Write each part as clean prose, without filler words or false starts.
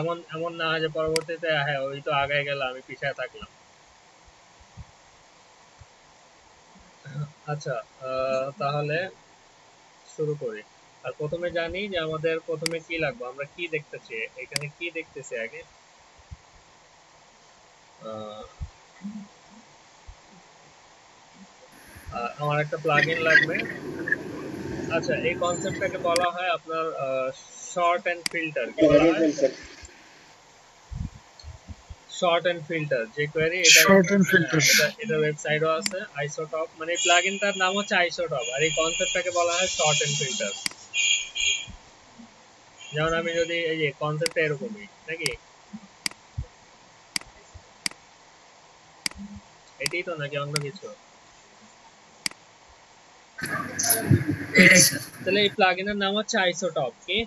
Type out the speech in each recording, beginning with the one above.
এমন এমন না হয় যে পরবর্তীতে হ্যাঁ ওই তো আগায় গেল আমি পিছায় থাকলাম। আচ্ছা, তাহলে শুরু করি। আর প্রথমে জানি যে আমাদের প্রথমে কি লাগবে, আমরা কি দেখতেছি এখানে, কি দেখতেছি আগে। আহ, আমার একটা প্লাগইন লাগবে। আচ্ছা, এই কনসেপ্টটাকে বলা হয় আপনার শর্ট এন্ড ফিল্টার। কি বলা হয়? শর্ট এন্ড ফিল্টার যে কোয়েরি, এটা শর্ট এন্ড ফিল্টার। এটা ওয়েবসাইটও আছে আইসোটপ, মানে এই প্লাগইনটার নাম হচ্ছে আইসোটপ, আর এই কনসেপ্টটাকে বলা হয় শর্ট এন্ড ফিল্টার। যেমন আমি যদি এই যে কনসেপ্টটা এরকমই নাকি, এটাই তো নাকি অন্য কিছু? এটাই স্যার, তাহলে এই প্লাগইনের নাম হচ্ছে আইসোটপ। কি?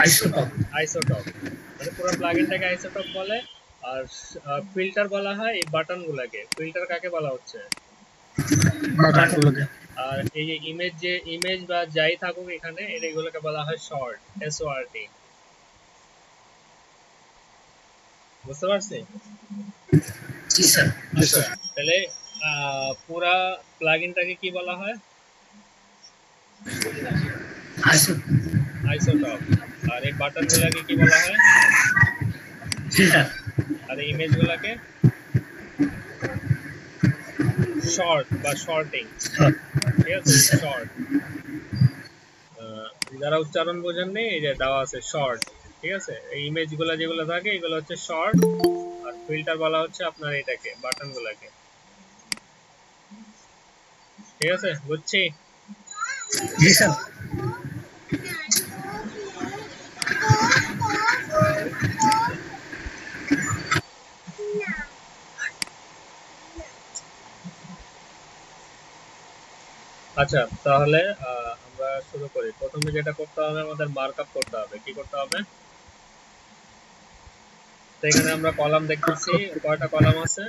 আইসোটপ। আইসোটপ, মানে পুরো প্লাগইনটাকে আইসোটপ বলে। আর ফিল্টার বলা হয় এই বাটন গুলাকে। ফিল্টার কাকে বলা হচ্ছে? বাটনগুলোকে। আর এই যে ইমেজ বা যাই থাকুক এখানে, এগুলোকে বলা হয় শর্ট, SORT। বুঝতে পারছি? জি স্যার। আচ্ছা, তাহলে পুরা প্লাগইনটাকে কি বলা হয়? আইসোটপ। আর এই বাটন গুলাকে কি বলা হয়? ফিল্টার। আর এই ইমেজ গুলাকে শর্ট বা শর্টিং। ঠিক আছে, শর্ট। যারা উচ্চারণ বোঝেননি, এই যে দেওয়া আছে শর্ট। ঠিক আছে, এই ইমেজ গুলা যেগুলো থাকে এগুলো হচ্ছে শর্ট। আর ফিল্টার বলা হচ্ছে আপনার এটাকে, বাটন গুলাকে। ঠিক আছে, বুঝছি। জি স্যার। আচ্ছা, তাহলে আমরা শুরু করি। প্রথমে যেটা করতে হবে, আমাদের মার্কআপ করতে হবে। কি করতে হবে? তো এখানে আমরা কলাম দেখতেছি, কয়টা কলাম আছে?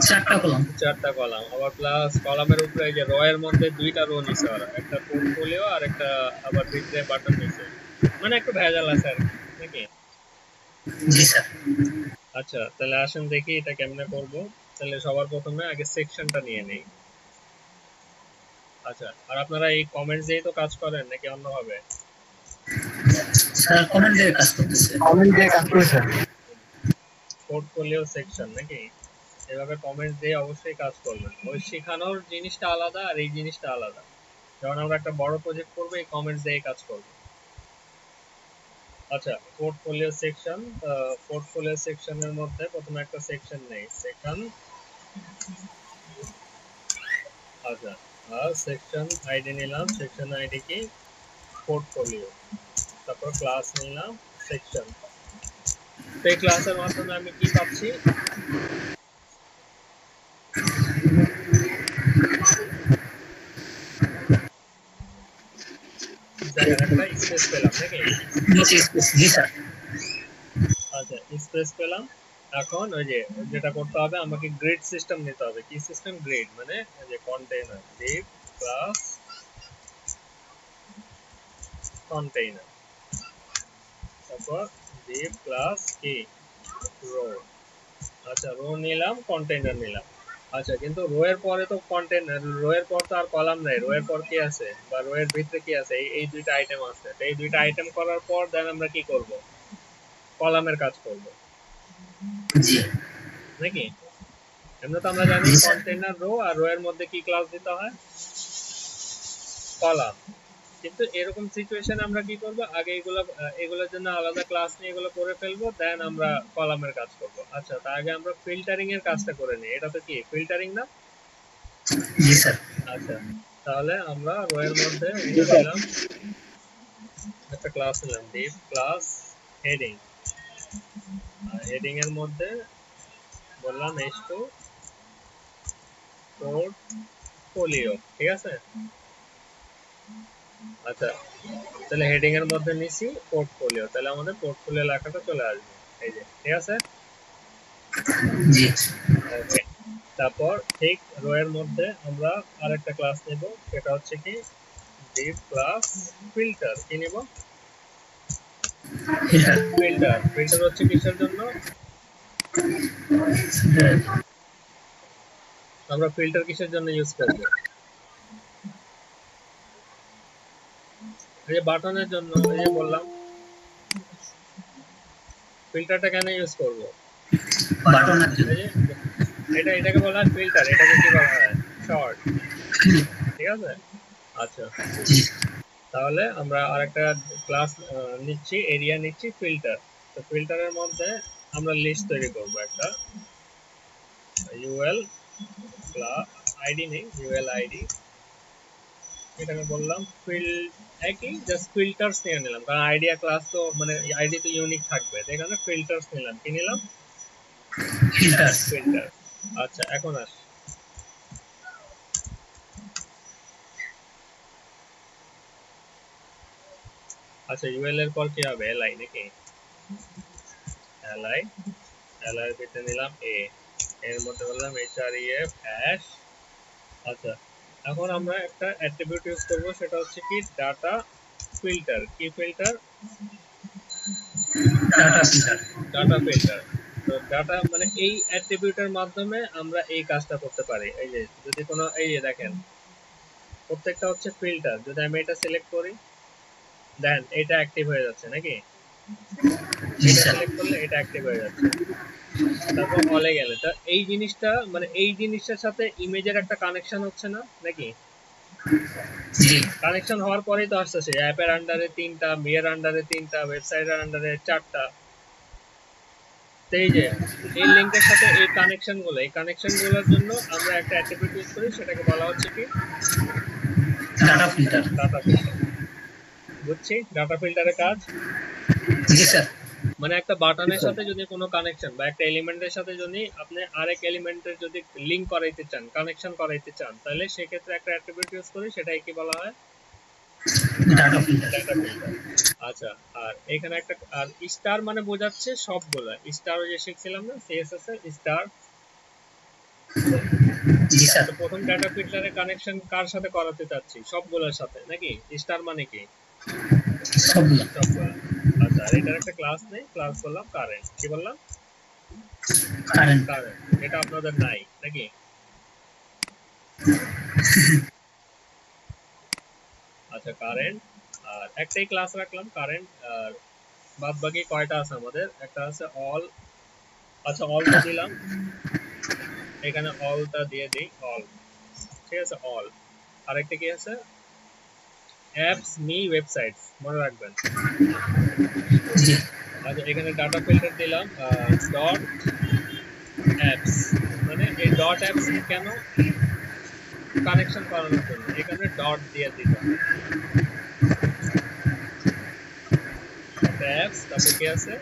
4টা কলাম। 4টা কলাম। আবার প্লাস কলামের উপরে এই যে র এর মধ্যে 2টা রো নিছে ওরা, একটা পোর্টফোলিও আর একটা আবার ভিতরে বাটন নিছে, মানে একটু ভেজাল আছে আর কি, নাকি? জি স্যার। আচ্ছা, তাহলে আসেন দেখি এটা কেমনে করব। তাহলে সবার প্রথমে আগে সেকশনটা নিয়ে নেই। আচ্ছা, আর আপনারা এই কমেন্টস দিয়ে তো কাজ করেন নাকি অন্যভাবে? স্যার কমেন্ট দিয়ে কাজ করতেছে। কমেন্ট দিয়ে কাজ করতেছে। পোর্টফোলিও সেকশন নাকি? এভাবে কমেন্টস দিয়ে অবশ্যই কাজ করবেন। ওই শেখানোর জিনিসটা আলাদা আর এই জিনিসটা আলাদা। যখন আমরা একটা বড় প্রজেক্ট করবো, এই কমেন্টস দিয়ে কাজ করবো। আচ্ছা, পোর্টফোলিও সেকশনের মধ্যে প্রথমে একটা সেকশন নেই, সেকশন। আচ্ছা, আর সেকশন আইডি নিলাম। সেকশন আইডি কি? পোর্টফোলিও। তারপর ক্লাস নিলাম সেকশন। তো এই ক্লাসের মাধ্যমে আমি কি পাচ্ছি? দেখেন, একটা স্পেস পেলাম নাকি? জি স্যার। আচ্ছা, স্পেস পেলাম। এখন ওই যে যেটা করতে হবে, আমাকে গ্রিড সিস্টেম নিতে হবে। কি সিস্টেম? গ্রিড, মানে যে কন্টেইনার, div ক্লাস কন্টেইনার। তারপর div ক্লাস কি? রো। আচ্ছা, রো নিলাম, কন্টেইনার নিলাম। আচ্ছা, কিন্তু রো এর পরে তো কন্টেইনার, রো এর পর তো আর কলাম নাই। রো এর পর কি আছে বা রো এর ভিতরে কি আছে? এই দুইটা আইটেম আছে। তো এই দুইটা আইটেম করার পর দেন আমরা কি করব? কলামের কাজ করব জি। নাকি? এমনি তো আমরা জানি জি স্যার। কন্টেইনার রো, আর রো এর মধ্যে কি ক্লাস দিতে হয়? কলাম। কিন্তু এরকম সিচুয়েশনে আমরা কি করব? আগে এগুলোর জন্য আলাদা ক্লাস নিয়ে এগুলো করে ফেলবো, দেন আমরা কলামের কাজ করব। আচ্ছা, তার আগে আমরা ফিল্টারিং এর কাজটা করে নিই। এটা তো কি ফিল্টারিং না? জি স্যার। আচ্ছা, তাহলে আমরা রো এর মধ্যে নিলাম একটা ক্লাস, নিলাম div ক্লাস হেডিং। আর হেডিং এর মধ্যে বললাম h2 পোর্টফোলিও। ঠিক আছে। আচ্ছা, তাহলে হেডিং এর মধ্যে নিছি পোর্টফোলিও, তাহলে আমাদের পোর্টফোলিও লেখাটা চলে আসবে এই যে। ঠিক আছে, জি। ওকে। তারপর ঠিক রো এর মধ্যে আমরা আরেকটা ক্লাস নেব, সেটা হচ্ছে কি div ক্লাস ফিল্টার। কি নেব? ফিল্টার ফিল্টার হচ্ছে কিসের জন্য? আমরা ফিল্টার কিসের জন্য ইউজ করব? এই যে বাটনের জন্য, এই যে বললাম ফিল্টারটা কেন ইউজ করব? বাটনের জন্য। এই যে এটাকে বলা হয় ফিল্টার, এটাকে কি বলা হয়? শর্ট। ঠিক আছে, আচ্ছা তাহলে আমরা আরেকটা ক্লাস নিচ্ছি, এরিয়া নিচ্ছি ফিল্টার। তো ফিল্টারের মধ্যে আমরা লিস্ট তৈরি করব একটা, ইউএল আইডি নেই, ইউএল আইডি, এটাকে বললাম একই জাস্ট ফিল্টার্স নিয়ে নিলাম, কারণ আইডিয়া ক্লাস তো মানে আইডি তো ইউনিক থাকবে, এখানে ফিল্টার্স নিলাম। কি নিলাম? ফিল্টার। আচ্ছা এখন আস, আচ্ছা ইউএল এর পর কি হবে? এলআই নাকি? এলআই, এলআই এর ভিতরে নিলাম এ, এর মধ্যে বললাম href হ্যাশ। আচ্ছা এখন আমরা একটা অ্যাট্রিবিউট ইউজ করব, সেটা হচ্ছে কি ডাটা ফিল্টার। কি ফিল্টার? Data filter. তো ডাটা মানে এই অ্যাট্রিবিউটের মাধ্যমে আমরা এই কাজটা করতে পারি। এই যে যদি কোনো, এই যে দেখেন প্রত্যেকটা হচ্ছে ফিল্টার, যদি আমি এটা সিলেক্ট করি দেন এটা অ্যাক্টিভ হয়ে যাচ্ছে নাকি? এটা সিলেক্ট করলে এটা অ্যাক্টিভ হয়ে যাচ্ছে, তারপর অলে গেলে তো এই জিনিসটা মানে এই জিনিসটার সাথে ইমেজের একটা কানেকশন হচ্ছে না নাকি? কানেকশন হওয়ার পরেই তো আসতেছে অ্যাপের আন্ডারে 3টা, মেয়ের আন্ডারে 3টা, ওয়েবসাইটের আন্ডারে 4টা। তো এই যে এই লিংকের সাথে এই কানেকশনগুলোর জন্য আমরা একটা অ্যাট্রিবিউট ইউজ করি, সেটাকে বলা হচ্ছে কি ডাটা ফিল্টার। Data filter. বুঝছি ডাটা ফিল্টারের কাজ। জি স্যার। মানে একটা বাটনের সাথে যদি কোনো কানেকশন বা একটা এলিমেন্টের সাথে যদি আপনি আরেক এলিমেন্টের যদি লিংক করাইতে চান, কানেকশন করাইতে চান, তাহলে সেক্ষেত্রে একটা অ্যাট্রিবিউট ইউজ করি, সেটাই কি বলা হয়? Data filter. Data filter. আচ্ছা আর এখানে একটা আর স্টার মানে বোঝাচ্ছে সবগুলা, স্টার ওই যে শিখছিলাম না সিএসএস এর স্টার। জি স্যার। তো প্রথম ডাটা ফিল্টারের কানেকশন কার সাথে করাতে চাচ্ছি? সবগুলোর সাথে নাকি? স্টার মানে কি? সবগুলো। সবগুলা। আচ্ছা আর এটার একটা ক্লাস নেই, ক্লাস বললাম কারেন্ট। কি বললাম? কারেন্ট। এটা আপনাদের নাই নাকি? আচ্ছা কারেন্ট, আর একটাই ক্লাস রাখলাম কারেন্ট, আর বাদ বাকি কয়টা আছে আমাদের? একটা আছে অল। আচ্ছা অলটা দিলাম, এখানে অলটা দিয়ে দিই, অল। ঠিক আছে অল। আরেকটা কি আছে? অ্যাপস মি ওয়েবসাইটস, মনে রাখবেন। জি। আচ্ছা এখানে ডাটা ফিল্টার দিলাম ডট অ্যাপস, মানে এই ডট অ্যাপস কেন? কানেকশন করানোর জন্য এখানে ডট দিয়ে দিলাম অ্যাপস। তারপর কি আছে?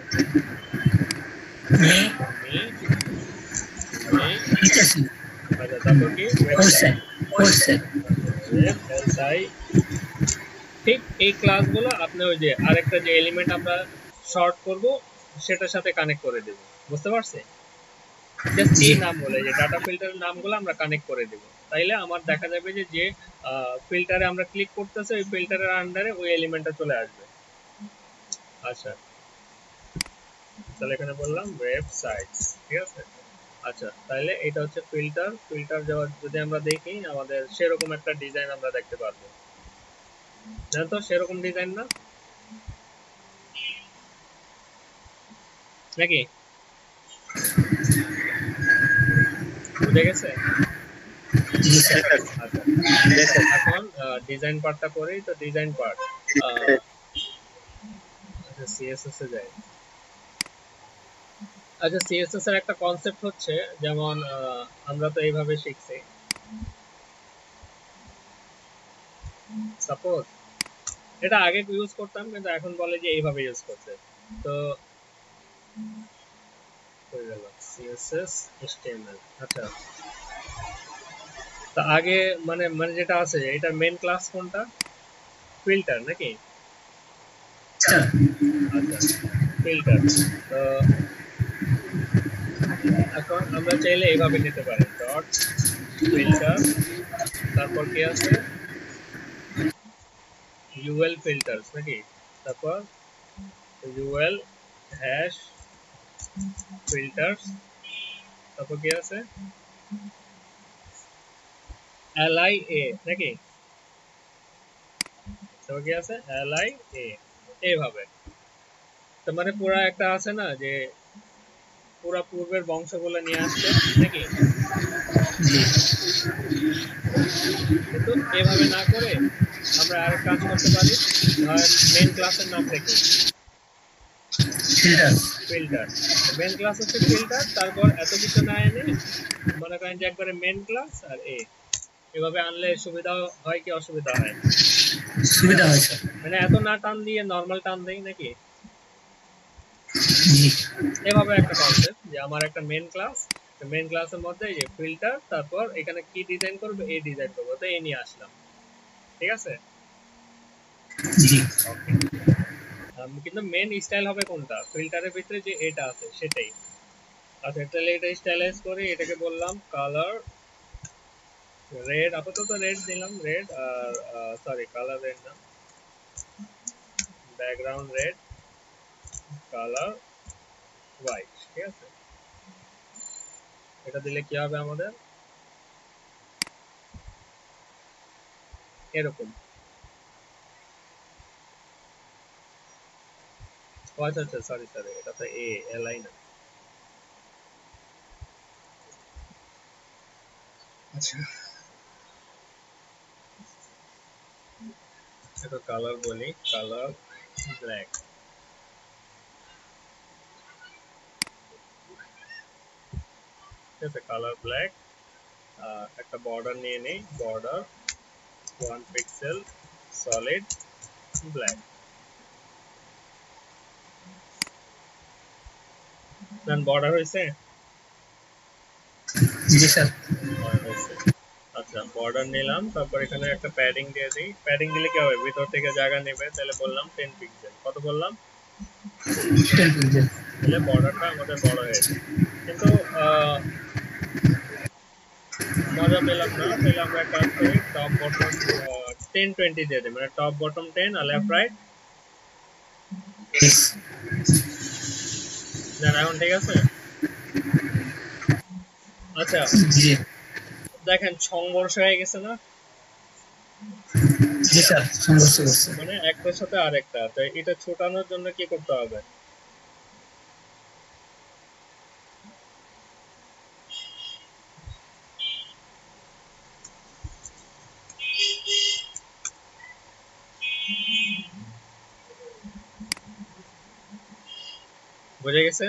আচ্ছা তারপর কি? ওয়েবসাইট। ঠিক এই ক্লাসগুলো আপনি ওই যে আরেকটা যে এলিমেন্ট আমরা শর্ট করব সেটার সাথে কানেক্ট করে দেব, বুঝতে পারছেন? জাস্ট এই নামগুলো, যে ডাটা ফিল্টারের নামগুলো আমরা কানেক্ট করে দেব, তাইলে আমার দেখা যাবে যে যে ফিল্টারে আমরা ক্লিক করতেছি ওই ফিল্টারের আন্ডারে ওই এলিমেন্টটা চলে আসবে। আচ্ছা তাহলে এখানে বললাম ওয়েবসাইটস, ঠিক আছে। আচ্ছা তাহলে এটা হচ্ছে ফিল্টার। ফিল্টার যাওয়ার যদি আমরা দেখি আমাদের সেরকম একটা ডিজাইন আমরা দেখতে পারবো, জানেন তো সেরকম ডিজাইন না নাকি? বুঝে গেছে? আচ্ছা এখন ডিজাইন পার্টটা করি। তো ডিজাইন পার্ট আচ্ছা সিএসএস এ যাই। আচ্ছা সিএসএস এর একটা কনসেপ্ট হচ্ছে যেমন আমরা তো এইভাবে শিখছি, সাপোজ এটা আগে ইউজ করতাম কিন্তু এখন বলে যে এইভাবে ইউজ করতে। তো হয়ে গেল সিএসএস এইচটিএমএল। আচ্ছা তো আগে মানে মানে যেটা আছে এটা মেন ক্লাস কোনটা? ফিল্টার নাকি? আচ্ছা ফিল্টার। তো এখন আমরা চাইলে এইভাবে নিতে পারি ডট ফিল্টার, তারপর কি আছে ইউএল ফিল্টারস নাকি, তারপর ul হ্যাশ ফিল্টারস, তারপর কি আছে li a নাকি, তারপর কি আছে li a, এইভাবে। তো মানে পুরা একটা আছে না যে পুরা পূর্বের বংশগুলো নিয়ে আসছে নাকি, জি কিন্তু এভাবে না করে আমরা আরেক কাজ করতে পারি, ধরেন মেন ক্লাসের নাম রেখে ফিল্টার ফিল্টার, মেন ক্লাস হচ্ছে ফিল্টার, তারপর এত কিছু না এনে মনে করেন যে একবারে মেন ক্লাস আর এ, এভাবে আনলে সুবিধা হয় কি অসুবিধা হয়? সুবিধা হয়েছে। মানে এত না টান দিয়ে নরমাল টান দেই নাকি, জি এভাবে একটা কনসেপ্ট যে আমার একটা মেন ক্লাস, মেন ক্লাসের মধ্যে এই যে ফিল্টার, তারপর এখানে কি ডিজাইন করবে এই ডিজাইন করবো, তো এই নিয়ে আসলাম, ঠিক আছে জি ওকে। কিন্তু মেন স্টাইল হবে কোনটা, ফিল্টারের ভিতরে যে এটা আছে সেটাই। আচ্ছা তাহলে এটা স্টাইলাইজ করি, এটাকে বললাম কালার রেড, আপাতত রেড দিলাম, রেড আর সরি কালার রেড না, ব্যাকগ্রাউন্ড রেড, কালার হোয়াইট, ঠিক আছে। এটা দিলে কি হবে আমাদের এরকম, আচ্ছা আচ্ছা সরি সরি, এটা তো এ এল আই না, আচ্ছা এটা কালার বলি, কালার ব্ল্যাক, ঠিক আছে কালার ব্ল্যাক। একটা বর্ডার নিয়ে নেই, বর্ডার 1 পিক্সেল সলিড ব্ল্যাক, দেন বর্ডার হয়েছে, জি স্যার। হয়েছে। আচ্ছা বর্ডার নিলাম, তারপর এখানে একটা প্যাডিং দিয়ে দিই, প্যাডিং দিলে কি হবে ভিতর থেকে জায়গা নেবে, তাহলে বললাম 10 পিক্সেল, কত বললাম, 10 পিক্সেল। তাহলে বর্ডারটা আমাদের বড় হয়েছে, কিন্তু মজা পেলাম না, তাহলে আমরা এক কাজ করি টপ বটম 10-20 দিয়ে দিই, মানে টপ বটম 10 আর লেফট রাইট, দেন এখন ঠিক আছে। আচ্ছা জি দেখেন সংঘর্ষ হয়ে গেছে না, জি স্যার, সংঘর্ষ করছে। মানে একটার সাথে আরেকটা, তো এটা ছোটানোর জন্য কি করতে হবে, বুঝে গেছে,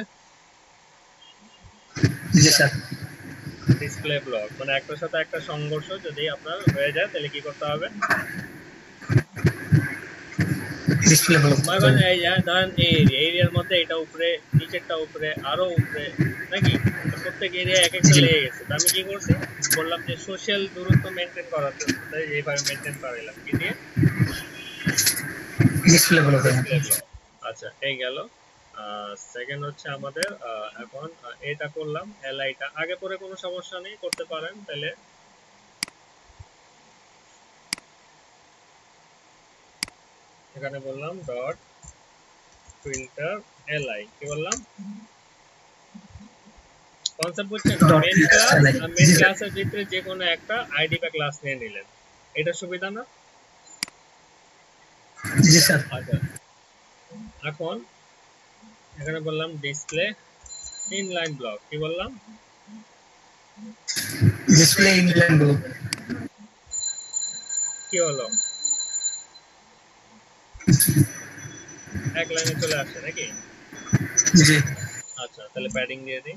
জি স্যার। ডিসপ্লে ব্লক, মানে একটার সাথে একটা সংঘর্ষ যদি আপনার হয়ে যায় তাহলে কি করতে হবে, ডিসপ্লে ব্লক করতে মানে হবে। এই ধরেন এই এরিয়ার মধ্যে এটা উপরে, নিচেরটা উপরে, আরো উপরে নাকি, তো প্রত্যেক এরিয়া এক একটা জি লেগে গেছে, তো আমি কি করছি বললাম যে সোশ্যাল দূরত্ব মেনটেন করার জন্য, তাই এইভাবে মেনটেন করাইলাম কি দিয়ে, ডিসপ্লে ব্লক এর মতো। Display block. আচ্ছা এই গেল। সেকেন্ড হচ্ছে আমাদের এখন এটা করলাম, এলআইটা আগে পরে কোনো সমস্যা নেই, করতে পারেন তাহলে। এখানে বললাম ডট ফিল্টার এলআই, কি বললাম, কনসেপ্ট বুঝছেন, dot main filter class LI. আর মেন জি স্যার। ক্লাসের ভিতরে যে কোনো একটা আইডি বা ক্লাস নিয়ে নিলেন, এটা সুবিধা না। জি স্যার। আচ্ছা এখন এখানে বললাম ডিসপ্লে ইনলাইন ব্লক, কি বললাম, ডিসপ্লে ইনলাইন ব্লক। কি হলো এক লাইনে চলে আসছে নাকি। জি আচ্ছা তাহলে প্যাডিং দিয়ে দিই,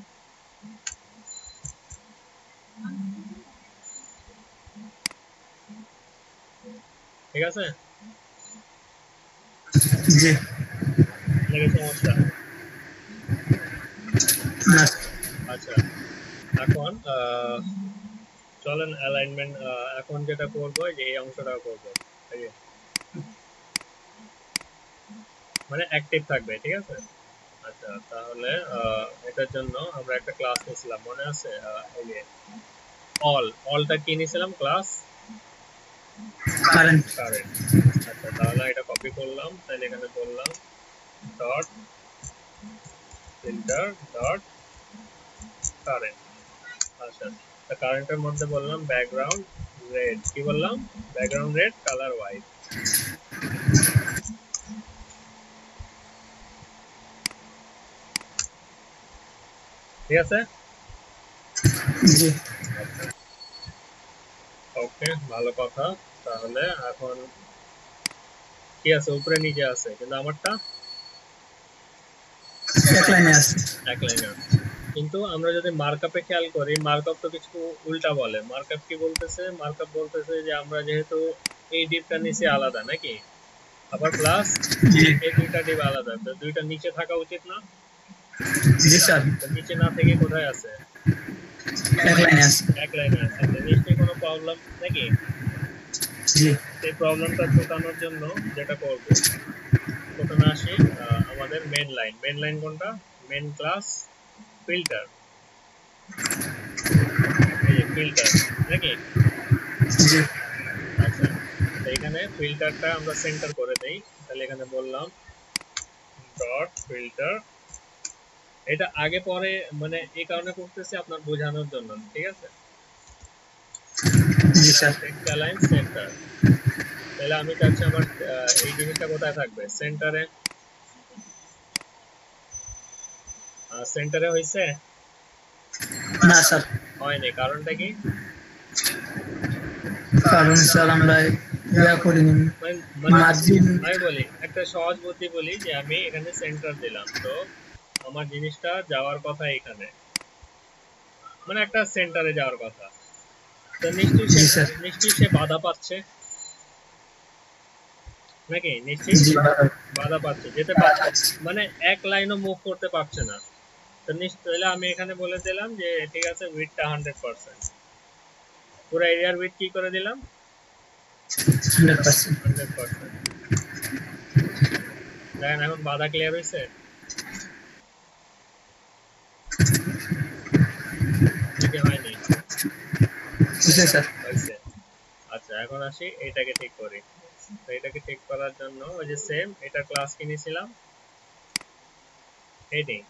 ঠিক আছে জি নাকি সমস্যা, না আচ্ছা এখন চলেন অ্যালাইনমেন্ট, এখন যেটা করবো যে এই অংশটা করবো, এই যে, মানে অ্যাক্টিভ থাকবে, ঠিক আছে। আচ্ছা তাহলে এটার জন্য আমরা একটা ক্লাস নিয়েছিলাম মনে আছে, এই যে অলটা কি নিয়েছিলাম ক্লাস কারেন্ট। কারেন্ট। আচ্ছা তাহলে এটা কপি করলাম, তাহলে এখানে বললাম ডট ফিল্টার ডট কারেন্ট। আচ্ছা, তা কারেন্টের মধ্যে বললাম ব্যাকগ্রাউন্ড রেড, কি বললাম, ব্যাকগ্রাউন্ড রেড, কালার হোয়াইট। ঠিক আছে, জি ওকে, ভালো কথা। তাহলে এখন কি আছে, উপরে নিচে আছে, কিন্তু আমারটা এক লাইনে আছে। এক লাইনে আছে। কিন্তু আমরা যদি মার্কআপে খেয়াল করি, মার্কআপ তো কিছু উল্টা বলে। মার্কআপ কি বলতেছে, মার্কআপ বলতেছে যে আমরা যেহেতু এই ডিপটা নিচে আলাদা নাকি, আবার প্লাস জি এই দুইটা ডিপ আলাদা, তো দুইটা নিচে থাকা উচিত না? জি স্যার, তো নিচে না থেকে কোথায় আছে, এক লাইনে আছে। এক লাইনে আছে, তো নিশ্চয়ই কোনো প্রবলেম নাকি। জি সেই প্রবলেমটা ছোটানোর জন্য যেটা করব, প্রথমে আসি আমাদের মেন লাইন। মেন লাইন কোনটা, মেন ক্লাস ফিল্টার, এই যে ফিল্টার নাকি। জি আচ্ছা, তো এখানে ফিল্টারটা আমরা সেন্টার করে দেই। তাহলে এখানে বললাম ডট ফিল্টার, এটা আগে পরে মানে এই কারণে করতেছি আপনার বোঝানোর জন্য, ঠিক আছে। জি স্যার। টেক্সট অ্যালাইন সেন্টার, তাহলে আমি চাচ্ছি আমার এই জিনিসটা কোথায় থাকবে, সেন্টারে। সেন্টারে হয়েছে, না স্যার, হয়নি, কারণটা কি? কারণ স্যার আমরা ইয়া করিনি, মানে মানে মার্জিন। আমি বলি একটা সহজ বুদ্ধি বলি, যে আমি এখানে সেন্টার দিলাম, তো আমার জিনিসটা যাওয়ার কথা এখানে, মানে একটা সেন্টারে যাওয়ার কথা, তো জি স্যার। নিশ্চয়ই সে বাধা পাচ্ছে নাকি, নিশ্চয়ই জি বাধা পাচ্ছে, যেতে পারছে, মানে এক লাইনও মুভ করতে পারছে না। তো তাহলে আমি এখানে বলে দিলাম যে ঠিক আছে, উইডথটা 100%, পুরো এরিয়ার উইডথ কি করে দিলাম, 100%। 100%। দেখেন এখন বাধা ক্লিয়ার হয়েছে, নাকি হয়নি? বুঝলেন স্যার? হয়েছে। আচ্ছা, এখন আসি এটাকে ঠিক করি। তো এটাকে ঠিক করার জন্য ওই যে সেম এটা ক্লাস কিনেছিলাম হেডিং।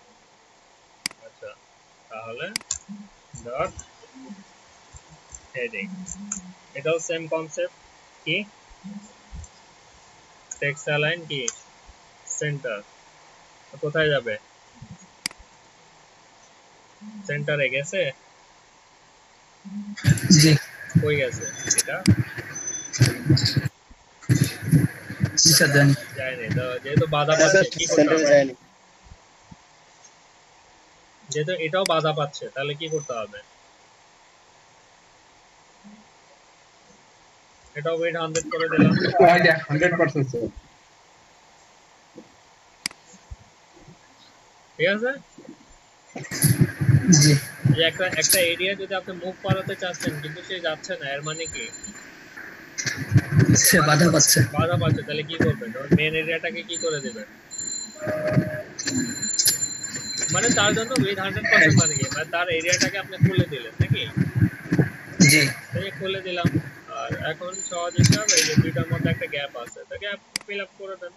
আচ্ছা, তাহলে ডট হেডিং, এটাও সেম কনসেপ্ট, কি টেক্সট অ্যালাইন কি সেন্টার, কোথায় যাবে, সেন্টারে গেছে, জি কই গেছে এটা, জি স্যার জানি। যায়নি। তো যেহেতু বাধা পাচ্ছে কি করতে হবে, যেহেতু এটাও বাধা পাচ্ছে, তাহলে কি করতে হবে, এটাও ওয়েট 100 করে দিলাম। 100% স্যার। ঠিক আছে, জি যে একটা একটা এরিয়া যদি আপনি মুভ করাতে চাচ্ছেন কিন্তু সে যাচ্ছে না, এর মানে কি, সে বাধা পাচ্ছে। বাধা পাচ্ছে, তাহলে কি করবেন, মেন এরিয়াটাকে কি করে দিবেন, মানে তার জন্য উইথ 100% মানে কি, মানে তার এরিয়াটাকে আপনি খুলে দিলেন নাকি, জি এই যে খুলে দিলাম। আর এখন সহজ হিসাব, এই যে দুইটার মধ্যে একটা গ্যাপ আছে, তো গ্যাপ ফিল আপ করে দেন।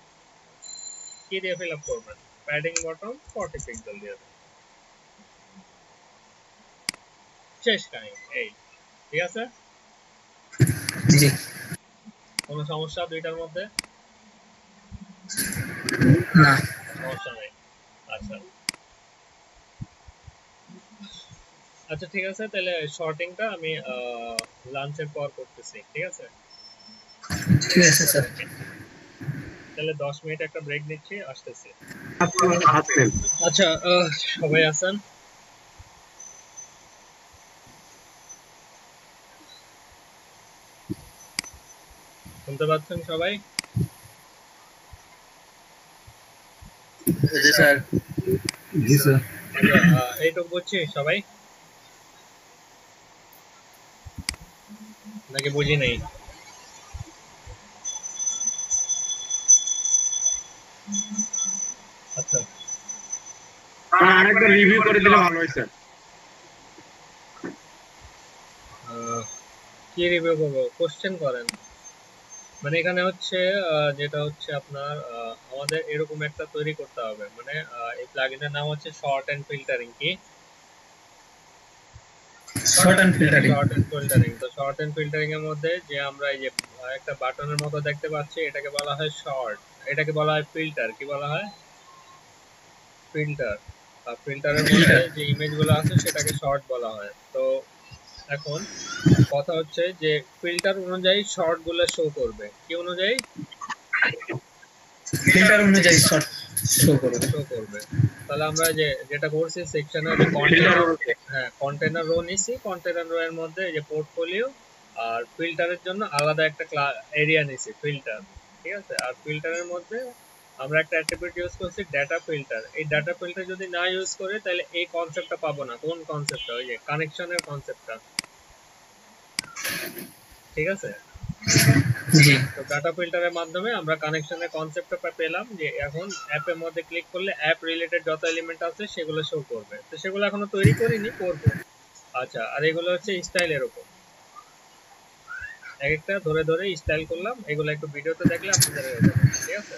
কি দিয়ে ফিল আপ করবেন, প্যাডিং বটম 40 পিক্সেল দিয়ে দেন, শেষ কাহিনী এই। ঠিক আছে, জি কোনো সমস্যা দুইটার মধ্যে, না সমস্যা নেই। আচ্ছা আচ্ছা, ঠিক আছে, তাহলে শর্টিংটা আমি লাঞ্চের পর করতেছি, ঠিক আছে। ঠিক আছে স্যার। তাহলে 10 মিনিট একটা ব্রেক নিচ্ছি, আসতেছি। আছেন। আচ্ছা, সবাই আছেন, শুনতে পাচ্ছেন সবাই? জি স্যার। জি স্যার। আচ্ছা, এইটুকু বুঝছি সবাই, নাকি বুঝি নেই? আচ্ছা, আরেকবার রিভিউ করে দিলে ভালো হয় স্যার। কি রিভিউ করবো, কোশ্চেন করেন। মানে এখানে হচ্ছে যেটা হচ্ছে আপনার আমাদের আমাদের এরকম একটা তৈরি করতে হবে, মানে এই প্লাগইনের নাম হচ্ছে শর্ট এন্ড ফিল্টারিং। কি sort and filtering. Sort and filtering. তো শর্ট এন্ড ফিল্টারিং এর মধ্যে যে আমরা এই যে একটা বাটনের মতো দেখতে পাচ্ছি, এটাকে বলা হয় শর্ট, এটাকে বলা হয় ফিল্টার। কি বলা হয়? ফিল্টার। আর ফিল্টারের মধ্যে যে ইমেজগুলো আছে সেটাকে শর্ট বলা হয়। তো এখন কথা হচ্ছে যে ফিল্টার অনুযায়ী শর্ট গুলো শো করবে। কি অনুযায়ী? ফিল্টার অনুযায়ী শর্ট শো করবে। শো করবে। তাহলে আমরা যে যেটা করছি সেকশনে যে কন্টেইনার, হ্যাঁ কন্টেইনার রো নিছি, কন্টেইনার রো এর মধ্যে এই যে পোর্টফোলিও আর ফিল্টারের জন্য আলাদা একটা এরিয়া নিছি ফিল্টার, ঠিক আছে? আর ফিল্টারের মধ্যে আমরা একটা অ্যাট্রিবিউট ইউজ করছি ডাটা ফিল্টার। এই ডাটা ফিল্টার যদি না ইউজ করে তাহলে এই কনসেপ্টটা পাবো না। কোন কনসেপ্টটা? ওই যে কানেকশনের কনসেপ্টটা, ঠিক আছে? জি তো ডাটা ফিল্টারের মাধ্যমে আমরা কানেকশনের কনসেপ্টটা পেলাম যে এখন অ্যাপের মধ্যে ক্লিক করলে অ্যাপ রিলেটেড যত এলিমেন্ট আছে সেগুলো শো করবে। তো সেগুলো এখনো তৈরি করিনি, করব। আচ্ছা, আর এগুলো হচ্ছে স্টাইলের উপর, এক একটা ধরে ধরে স্টাইল করলাম। এগুলো একটু ভিডিওতে দেখলে আপনাদের হয়ে যাবে, ঠিক আছে?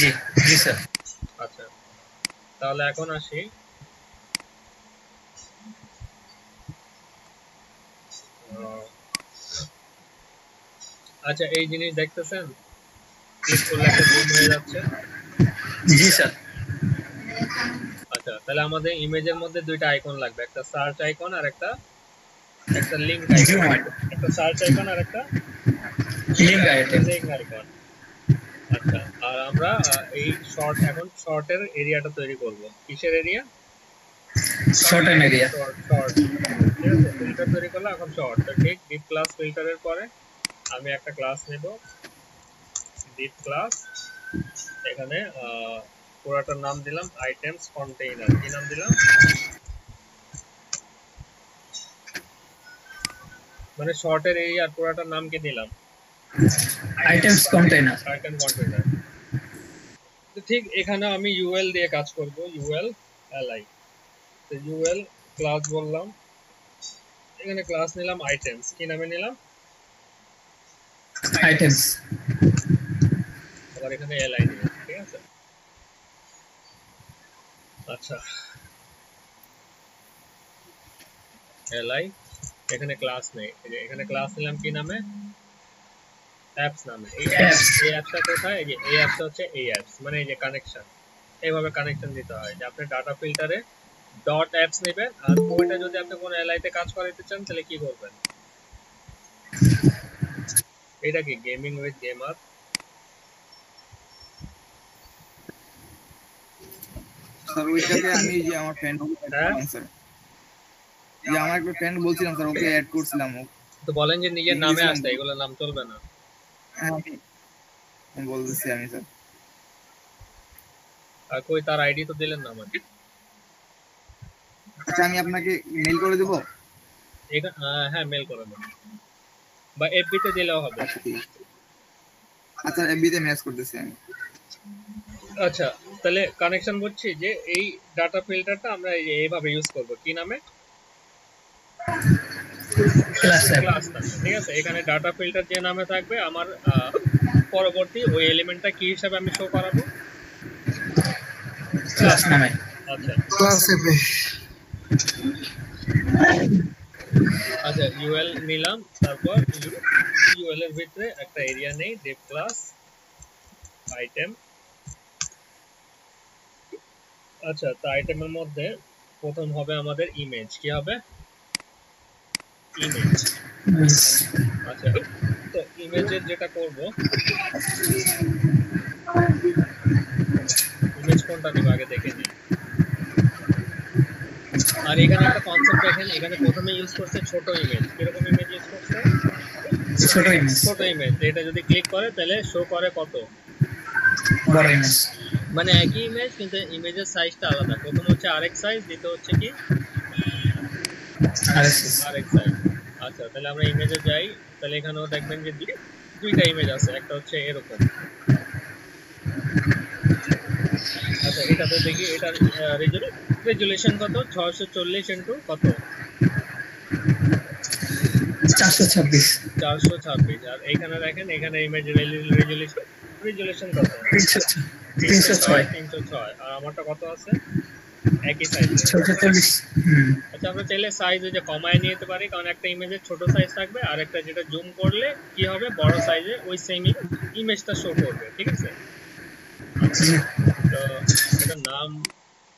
জি জি স্যার। আচ্ছা, তাহলে এখন আসি। আচ্ছা, এই জিনিস দেখতেছেন, ক্লিক করলে একটা জুম হয়ে যাচ্ছে। জি স্যার। আচ্ছা, তাহলে আমাদের ইমেজের মধ্যে দুইটা আইকন লাগবে, একটা সার্চ আইকন আর একটা লিংক জুম আইকন। আইকন। একটা সার্চ আইকন আর একটা লিংক আইটেম। Link icon. আচ্ছা, আর আমরা এই এখন শর্টের এরিয়াটা তৈরি করব। কিসের area? Sort and area. Sort. ঠিক আছে, ফিল্টার তৈরি করলে এখন শর্ট। তো ঠিক ডিপ ক্লাস ফিল্টারের পরে আমি একটা ক্লাস নেব, ডিপ ক্লাস। এখানে পুরাটার নাম দিলাম আইটেমস কন্টেইনার। কি নাম দিলাম? মানে শর্টের এরিয়া আর পুরাটার নাম কি দিলাম? Items container. Item container. তো ঠিক এখানে আমি ইউএল দিয়ে কাজ করব, ইউএল এলআই। তো ইউএল ক্লাস বললাম, এখানে ক্লাস নিলাম আইটেমস। কি নামে নিলাম? আইটেমস। আবার এখানে এলআই নিলাম, ঠিক আছে? আচ্ছা, এলআই। এখানে ক্লাস নেই, এখানে ক্লাস নিলাম কি নামে? অ্যাপস নামে। এই অ্যাপসটা কোথায়? এই যে এই অ্যাপসটা হচ্ছে এই অ্যাপস, মানে এই যে কানেকশন। এইভাবে কানেকশন দিতে হয় যে আপনি ডাটা ফিল্টারে ডট অ্যাপস নেবেন, আর ওইটা যদি আপনি কোনো এলআই তে কাজ করাতে চান তাহলে কি করবেন? এটা কি গেমিং উইথ গেমার? স্যার ওইটাকে আমি যে আমার ফ্রেন্ড স্যার, যে আমার একটা ফ্রেন্ড বলছিলাম স্যার, ওকে অ্যাড করছিলাম। তো বলেন যে নিজের নামে আসতে, এগুলো নাম চলবে না। হ্যাঁ আমি বলতেছি আমি স্যার। আর কই তার আইডি তো দিলেন না আমাকে। আচ্ছা আমি আপনাকে মেল করে দেবো। হ্যাঁ মেল করে দেন, বা এফবি তে দিলেও হবে। আচ্ছা এফবি তে মেসেজ করতেছি আমি। আচ্ছা, তাহলে কানেকশন বলছি যে এই ডাটা ফিল্টারটা আমরা এইভাবে ইউজ করব। কি নামে? ক্লাস নামে, ঠিক আছে? এখানে ডাটা ফিল্টার যে নামে থাকবে, আমার পরবর্তী ওই এলিমেন্টটা কি হিসাবে আমি শো করাবো? ক্লাস নামে। আচ্ছা ক্লাস এফে। আচ্ছা, ইউএল নিলাম, তারপর ইউএল এর ভিতরে একটা এরিয়া নেই, ডিপ ক্লাস আইটেম। আচ্ছা, তো আইটেমের মধ্যে প্রথম হবে আমাদের ইমেজ। কি হবে? ইমেজ। আচ্ছা, তো ইমেজের যেটা করব, ইমেজ কোনটা নিব আগে দেখে নিই। আর এখানে একটা কনসেপ্ট দেখেন, এখানে প্রথমে ইউজ করছে ছোট ইমেজ। কিরকম ইমেজ ইউজ করছে? ছোট ইমেজ। ছোট ইমেজ। এটা যদি ক্লিক করে তাহলে শো করে কত? বড় ইমেজ। মানে একই ইমেজ কিন্তু ইমেজের সাইজটা আলাদা। প্রথম হচ্ছে আরেক সাইজ, দ্বিতীয় হচ্ছে কি আরেক সাইজ। আচ্ছা, তাহলে আমরা ইমেজে যাই। তাহলে এখানেও দেখবেন যে দুইটা ইমেজ আছে, একটা হচ্ছে এরকম। আচ্ছা, এটাতে দেখি এটার রেজুলেশন কত? 640 ইনটু কত? 426। 426। আর এখানে দেখেন, এখানে ইমেজ রেজুলেশন কত? 306 306 আর আমারটা কত আছে একই সাইজে 640 আচ্ছা আমরা চাইলে সাইজ যে কমায় নিতে পারি কারণ একটা ইমেজের ছোট সাইজ থাকবে আর একটা যেটা জুম করলে কি হবে বড় সাইজে ওই সেম ইমেজটা শো করবে ঠিক আছে তো এটা নাম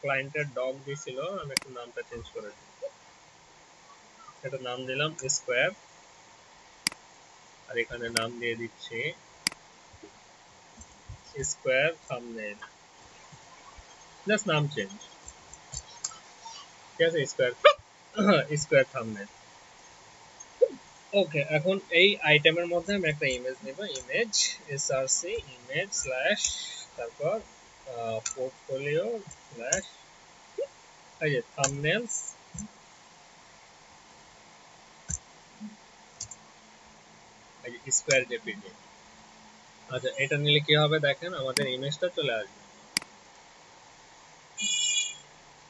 ক্লায়েন্টের ডগ দিছিল আমি একটু নামটা চেঞ্জ করে দিই এটা নাম দিলাম স্কয়ার আর এখানে নাম দিয়ে দিচ্ছি স্কয়ার থাম্বনেল জাস্ট নাম চেঞ্জ ঠিক আছে স্কয়ার থাম্বনেল ওকে এখন এই আইটেমের মধ্যে আমি একটা ইমেজ নেব ইমেজ এসআরসি ইমেজ স্ল্যাশ তারপর পোর্টফোলিও স্ল্যাশ এই যে থাম্বনেলস এই যে স্কয়ার জেপিজি আচ্ছা এটা নিলে কি হবে দেখেন আমাদের ইমেজটা চলে আসবে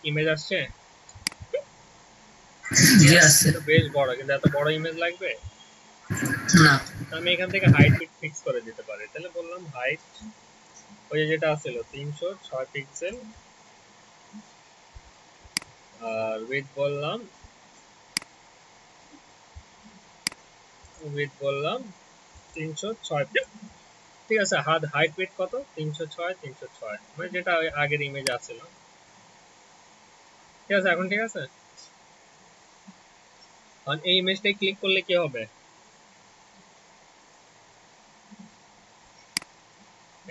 ইমেজ আসছে জি আছে এটা বেশ বড় কিন্তু এত বড় ইমেজ লাগবে না আমি এখান থেকে হাইট ফিক্স করে দিতে পারি তাহলে বললাম হাইট ওই যেটা ছিল 306 পিক্সেল আর উইডথ বললাম 306 ঠিক আছে হাইট উইডথ কত 306 মানে যেটা আগের ইমেজ আছিল ঠিক আছে এখন ঠিক আছে আর এই ইমেজটাই ক্লিক করলে কি হবে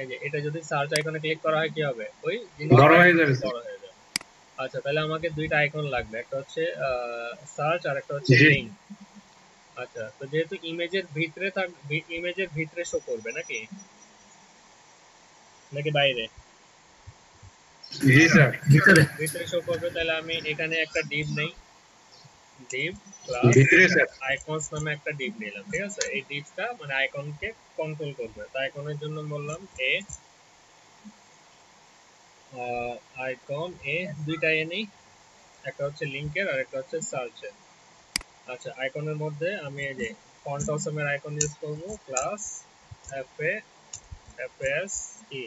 এই যে এটা যদি সার্চ আইকনে ক্লিক করা হয় কি হবে ওই বড় হয়ে যাবে বড় হয়ে যাবে আচ্ছা তাহলে আমাকে দুইটা আইকন লাগবে একটা হচ্ছে সার্চ আর একটা হচ্ছে লিংক আচ্ছা তো যেহেতু ইমেজের ভিতরে শো করবে নাকি বাইরে জি স্যার ভিতরে শো করবে তাহলে আমি এখানে একটা ডিভ নেই ডিভ প্লাস ভিতরে স্যার আইকনস নামে একটা ডিভ নিলাম ঠিক আছে এই ডিভটা মানে আইকনকে কন্ট্রোল করবে তাই আইকনের জন্য বললাম এ আইকন এ দুইটা এ নেই একটা হচ্ছে লিংকের আর একটা হচ্ছে সার্চের আচ্ছা আইকনের মধ্যে আমি এই যে ফন্ট অসমের আইকন ইউজ করব প্লাস fs কি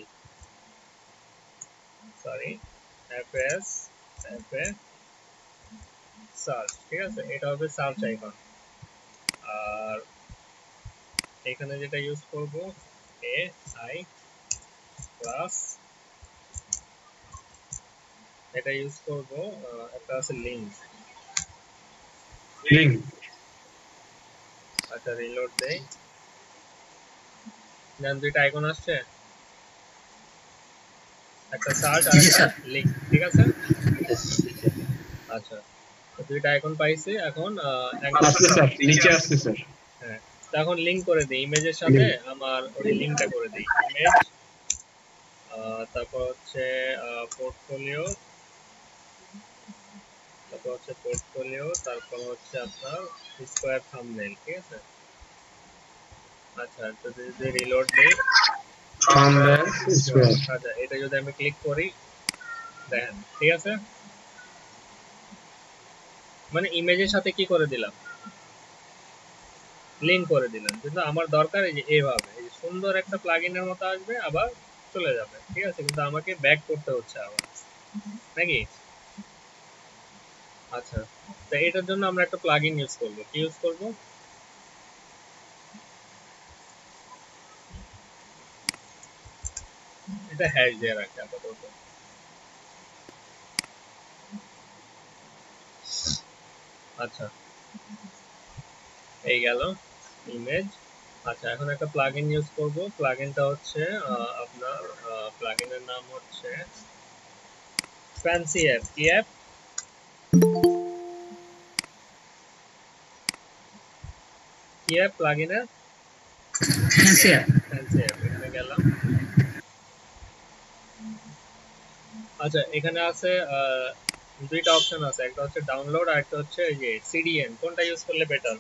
সরি fs সার্চ ঠিক আছে এটা হবে সার্চ আইকন আর এখানে যেটা ইউজ করব এ আই প্লাস এটা ইউজ করব একটা আছে লিংক আচ্ছা রিলোড দেই দেন দুইটা আইকন আসছে একটা সার্চ আর একটা লিংক ঠিক আছে আচ্ছা তো দুইটা আইকন পাইছি এখন আসছে স্যার নিচে আসছে স্যার হ্যাঁ তো এখন লিংক করে দেই ইমেজের সাথে আমার ওই লিংকটা করে দেই ইমেজ তারপর হচ্ছে পোর্টফোলিও তারপর হচ্ছে আপনার স্কয়ার থাম্বনেল ঠিক আছে আচ্ছা তো যদি রিলোড দেই থাম্বনেল স্কয়ার আচ্ছা এটা যদি আমি ক্লিক করি দেখেন ঠিক আছে মানে ইমেজের সাথে কি করে দিলাম লিংক করে দিলাম কিন্তু আমার দরকার এই যে এইভাবে এই সুন্দর একটা প্লাগইনের মতো আসবে আবার চলে যাবে ঠিক আছে কিন্তু আমাকে ব্যাক করতে হচ্ছে আবার নাকি আচ্ছা তো এটার জন্য আমরা একটা প্লাগইন ইউজ করব কি ইউজ করব এটা হ্যাশ দিয়ে রাখি আপাতত আচ্ছা এই গেল ইমেজ আচ্ছা এখন একটা প্লাগইন ইউজ করব প্লাগইনটা হচ্ছে আপনার প্লাগইনের নাম হচ্ছে ফ্যান্সি অ্যাপ কি অ্যাপ কি অ্যাপ প্লাগইনের ফ্যান্সি অ্যাপ এখানে গেলাম আচ্ছা এখানে আছে দুইটা অপশন আছে একটা হচ্ছে ডাউনলোড আর একটা হচ্ছে এই যে সিডিএন কোনটা ইউজ করলে বেটার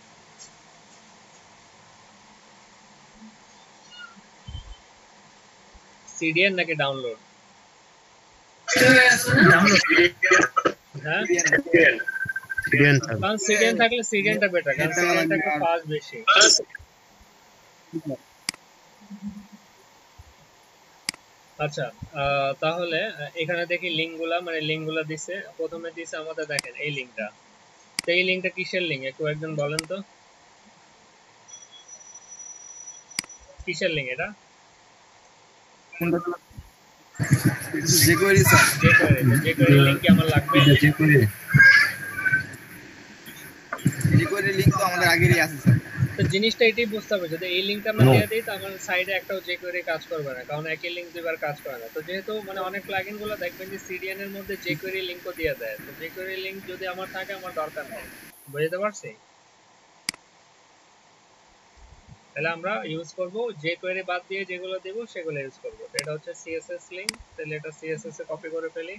সিডিএন নাকি ডাউনলোড হ্যাঁ কারণ সিডিএন থাকলে সিডিএনটা বেটার কারণ সিডিএনটা একটু ফাস্ট বেশি আচ্ছা, তাহলে এখানে দেখি লিঙ্কগুলা, মানে লিঙ্কগুলা দিছে। প্রথমে দিছে আমাদের, দেখেন এই লিঙ্কটা। তো এই লিঙ্কটা কিসের লিঙ্ক একটু একজন বলেন তো, কিসের লিঙ্ক এটা? কোনটা jQuery স্যার? jQuery লিঙ্ক কি আমার লাগবে? jQuery লিংক তো আমাদের আগেরই আছে স্যার। তো জিনিসটা এটাই বুঝতে হবে, যদি এই লিঙ্কটা আমরা দিয়ে দিই তো আমার সাইডে একটাও jQuery কাজ করবে না, কারণ একই লিঙ্ক দুইবার কাজ করে না। তো যেহেতু মানে অনেক প্লাগইন গুলো দেখবেন যে সিডিএন এর মধ্যে jQuery লিঙ্কও দিয়ে দেয়, তো jQuery লিঙ্ক যদি আমার থাকে আমার দরকার নেই। বুঝতে পারছি? তাহলে আমরা ইউজ করব jQuery বাদ দিয়ে যেগুলো দেব সেগুলো ইউজ করব। তো এটা হচ্ছে সিএসএস লিঙ্ক, তাহলে এটা সিএসএস এ কপি করে ফেলি,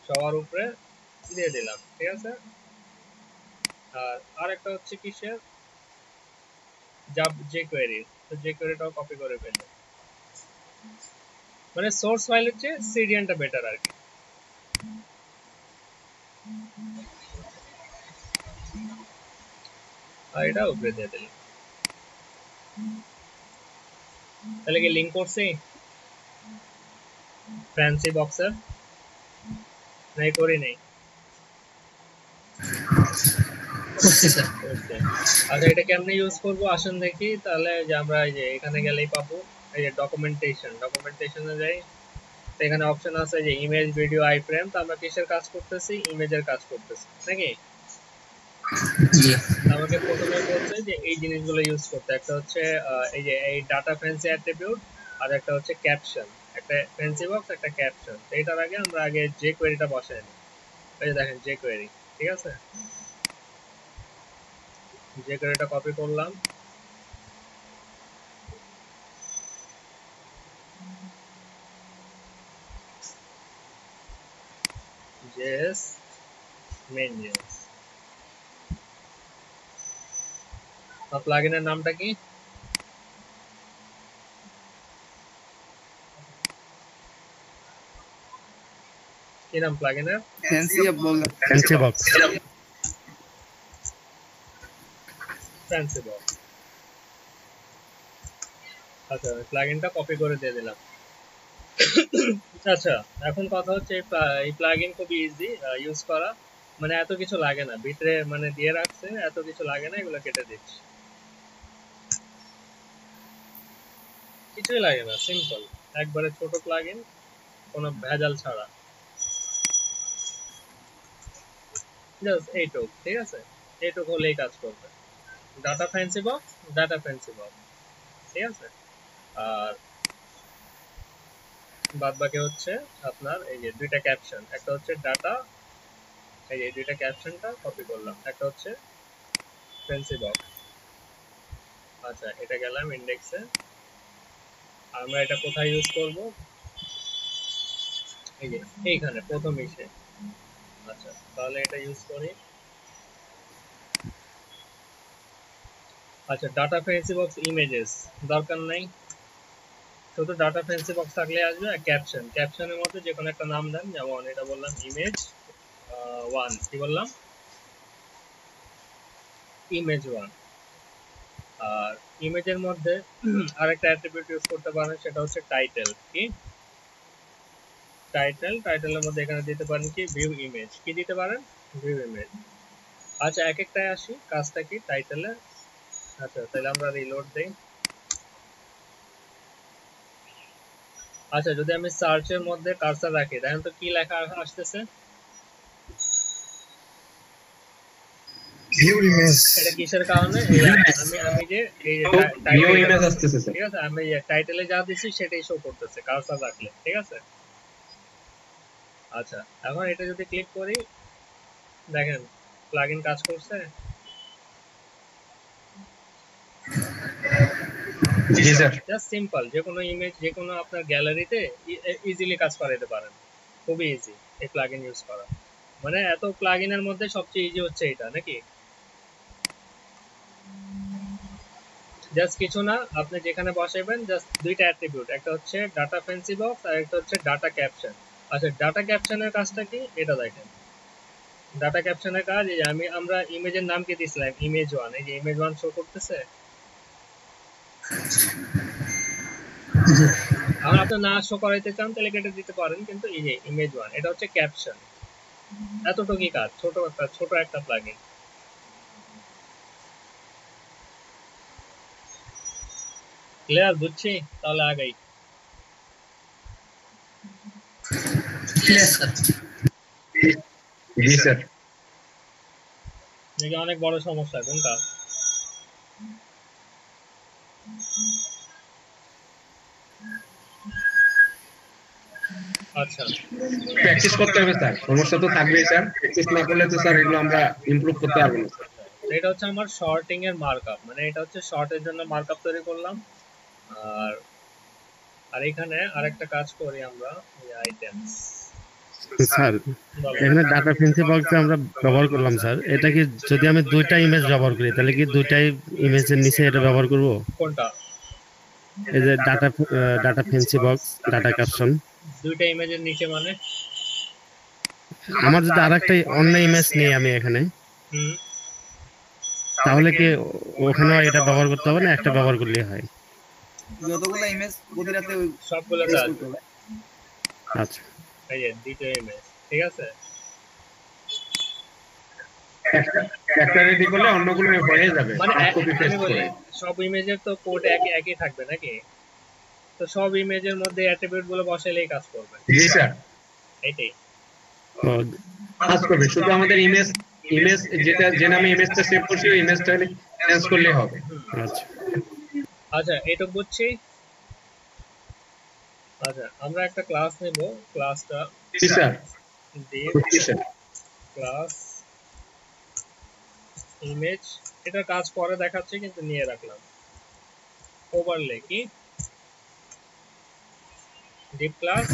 সবার উপরে দিয়ে দিলাম, ঠিক আছে। আর আরেকটা হচ্ছে কিসের, jQuery, তো jQueryটাও কপি করে ফেলি। মানে সোর্স ফাইলের চেয়ে সিডিএনটা বেটার আর কি। আর এটা উপরে দিয়ে দিলাম, তাহলে কি লিংক করছি ফ্যান্সি বক্সের? নাই করি নাই? করছি স্যার। করছি। আচ্ছা, এটা কেমনে ইউজ করব আসুন দেখি। তাহলে যে আমরা এই যে এখানে গেলেই পাবো, এই যে ডকুমেন্টেশনে যাই। তো এখানে অপশন আছে যে ইমেজ, ভিডিও, আই ফ্রেম। তো আমরা কিসের কাজ করতেছি? ইমেজের কাজ করতেছি নাকি? জি আমাকে প্রথমে বলছে যে এই জিনিসগুলো ইউজ করতে, একটা হচ্ছে এই যে এই ডাটা ফ্যান্সি অ্যাট্রিবিউট, আর একটা হচ্ছে ক্যাপশন, একটা ফ্যান্সি বক্স, একটা ক্যাপশন। তো এটার আগে আমরা আগে jQueryটা বসাই নিই। এই যে দেখেন jQuery, ঠিক আছে। jQueryটা কপি করলাম, js main.js। আর প্লাগইনের নামটা কি? কি নাম প্লাগইনের? ফ্যান্সি বললাম। Fancy box. Fancy box. আচ্ছা, প্লাগইনটা কপি করে দিয়ে দিলাম। আচ্ছা, এখন কথা হচ্ছে এই প্লাগইন খুব ইজি ইউজ করা, মানে এত কিছু লাগে না, ভিতরে মানে দিয়ে রাখছে, এত কিছু লাগে না, এগুলো কেটে দিচ্ছি, কিছুই লাগে না, সিম্পল একবারে ছোট প্লাগইন, কোনো ভেজাল ছাড়া। জাস্ট এইটুক, ঠিক আছে, এইটুক হলেই কাজ করবে। ডাটা ফ্যান্সি বক্স, ঠিক আছে। আর বাদ বাকি হচ্ছে আপনার এই যে দুইটা ক্যাপশন, একটা হচ্ছে ডাটা, এই যে দুইটা ক্যাপশনটা কপি করলাম, একটা হচ্ছে ফ্যান্সি বক্স। আচ্ছা, এটা গেলাম ইন্ডেক্সে। আমরা এটা কোথায় ইউজ করব? এই যে এইখানে প্রথম ইসে। আচ্ছা, তাহলে এটা ইউজ করি। আচ্ছা, ডাটা ফ্যান্সি বক্স ইমেজেস দরকার নাই, শুধু ডাটা ফ্যান্সি বক্স থাকলে আসবে। আর ক্যাপশনের মধ্যে যে কোনো একটা নাম দেন, যেমন এটা বললাম ইমেজ 1, কি বললাম? ইমেজ 1। আর ইমেজের মধ্যে আরেকটা অ্যাট্রিবিউট ইউজ করতে পারেন, সেটা হচ্ছে টাইটেল। কি টাইটেলের মধ্যে এখানে দিতে পারেন কি ভিউ ইমেজ, কি দিতে পারেন? View image. আচ্ছা, এক একটাই আসি, কাজটা কি টাইটেলে। আচ্ছা, তাহলে আমরা রিলোড দেই। আচ্ছা, যদি আমি সার্চের মধ্যে কার্সার রাখি, দেখেন তো কি লেখা আসতেছে? View image. এটা কিসের কারণে? আমি যে এই যে View image আসতেছে স্যার। ঠিক আছে, আমি টাইটেলে যা দিছি সেটাই শো করতেছে কার্সার রাখলে, ঠিক আছে। আচ্ছা, এখন এটা যদি ক্লিক করি, দেখেন প্লাগইন কাজ করছে। জি স্যার। জাস্ট সিম্পল, যে কোনো ইমেজ, যে কোনো আপনার গ্যালারিতে ইজিলি কাজ করাতে পারেন, খুবই ইজি এই প্লাগইন ইউজ করা। মানে এত প্লাগইনের মধ্যে সবচেয়ে ইজি হচ্ছে এটা, নাকি? জাস্ট কিছু না, আপনি যেখানে বসাবেন জাস্ট দুইটা অ্যাট্রিবিউট, একটা হচ্ছে ডাটা ফ্যান্সি বক্স আর একটা হচ্ছে ডাটা ক্যাপশন। আচ্ছা, ডাটা ক্যাপশনের কাজটা কি এটা দেখেন। ডাটা ক্যাপশনের কাজ এই যে আমরা ইমেজের নাম কি দিয়েছিলাম? ইমেজ 1। এই যে ইমেজ 1 শো করতেছে। জি এখন আপনি না শো করাইতে চান তাহলে কেটে দিতে পারেন, কিন্তু এই যে ইমেজ 1 এটা হচ্ছে ক্যাপশন। এতটুকুই কাজ, ছোট একটা প্লাগইন। ক্লিয়ার? বুঝছি? তাহলে আগাই। Clear sir. জি স্যার। নাকি অনেক বড় সমস্যা কোনটা? আচ্ছা, প্র্যাকটিস করতে হবে স্যার, সমস্যা তো থাকবেই স্যার, প্র্যাকটিস না করলে তো স্যার এগুলো আমরা ইমপ্রুভ করতে পারবো না স্যার। এটা হচ্ছে আমার শর্টিং এর মার্কআপ, মানে এটা হচ্ছে শর্টের জন্য মার্কআপ তৈরি করলাম। আর আর এখানে আরেকটা কাজ করি আমরা, এই আইটেমস। স্যার এখানে ডাটা ফ্যান্সি বক্স আমরা ব্যবহার করলাম স্যার, এটা কি যদি আমি দুইটা ইমেজ ব্যবহার করি তাহলে কি দুইটাই ইমেজের নিচে এটা ব্যবহার করব? কোনটা? এই যে data fancy box, data caption, দুইটা ইমেজের নিচে মানে? আমার যদি আরেকটা অন্য ইমেজ নেই আমি এখানে, হুম, তাহলে কি ওখানেও এটা ব্যবহার করতে হবে না একটা ব্যবহার করলেই হয়? যতগুলো ইমেজ প্রতি রাতে সবগুলো use কাজ। করতে হবে। আচ্ছা এই যে দুইটা ইমেজ, ঠিক আছে। একটা রেডি করলে অন্যগুলো হয়ে যাবে, মানে কপি আমি পেস্ট বলি করে। সব ইমেজের তো কোড একই থাকবে নাকি? তো সব ইমেজের মধ্যে অ্যাট্রিবিউট গুলো বসাইলেই কাজ করবে, জি স্যার, এইটাই। ও, কাজ করবে, শুধু আমাদের ইমেজ যেটা যে নামে ইমেজটা সেভ করছি ওই ইমেজটা চেঞ্জ করলেই হবে। আচ্ছা আচ্ছা, এটা বুঝছি। আচ্ছা, আমরা একটা ক্লাস নেব, ক্লাসটা জি স্যার, div জি স্যার। ক্লাস ইমেজ, এটা কাজ পরে দেখাচ্ছি কিন্তু নিয়ে রাখলাম। ওভারলে কি div class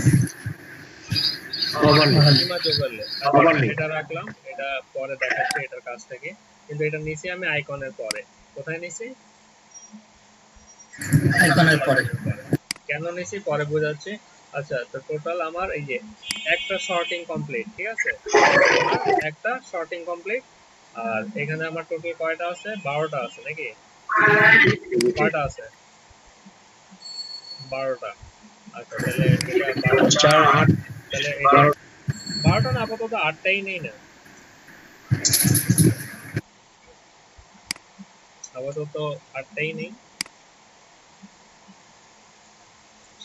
overlay, image overlay, Overlay। এটা রাখলাম, এটা পরে দেখাচ্ছি এটার কাজটাকে। কিন্তু এটা নিছি আমি আইকনের পরে। কোথায় নিছি? আইকনের পরে। কেন নিছি পরে বোঝাচ্ছি। আচ্ছা, তো টোটাল আমার এই যে একটা শর্টিং কমপ্লিট, ঠিক আছে, একটা শর্টিং কমপ্লিট। আর এখানে আমার টোটাল কয়টা আছে? 12টা আছে নাকি? কয়টা আছে? 12টা। আচ্ছা, তাহলে এটা 12টা, 4 8 তাহলে এটা 12টা না, আপাতত 8টাই নেই না, আপাতত 8টাই নেই।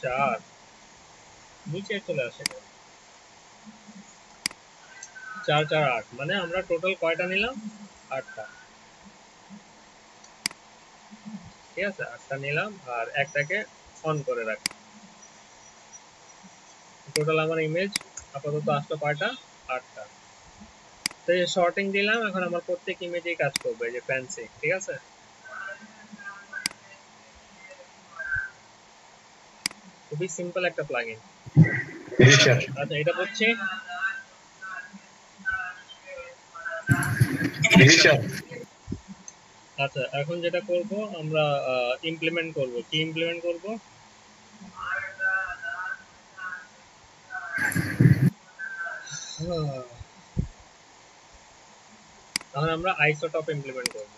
4 নিচে চলে আসে, 4 4 8, মানে আমরা টোটাল কয়টা নিলাম? 8টা, ঠিক আছে, 8টা নিলাম আর একটাকে অন করে রাখি। টোটাল আমার ইমেজ আপাতত আসলো কয়টা? 8টা। তো এই শর্টিং দিলাম, এখন আমার প্রত্যেক ইমেজেই কাজ করবে, এই যে ফ্যান্সি, ঠিক আছে। খুবই সিম্পল একটা প্লাগইন। জি স্যার। আচ্ছা, এটা হচ্ছে জি স্যার। আচ্ছা, এখন যেটা করব আমরা ইমপ্লিমেন্ট করব। কি ইমপ্লিমেন্ট করব? তখন আমরা আইসোটপ ইমপ্লিমেন্ট করব।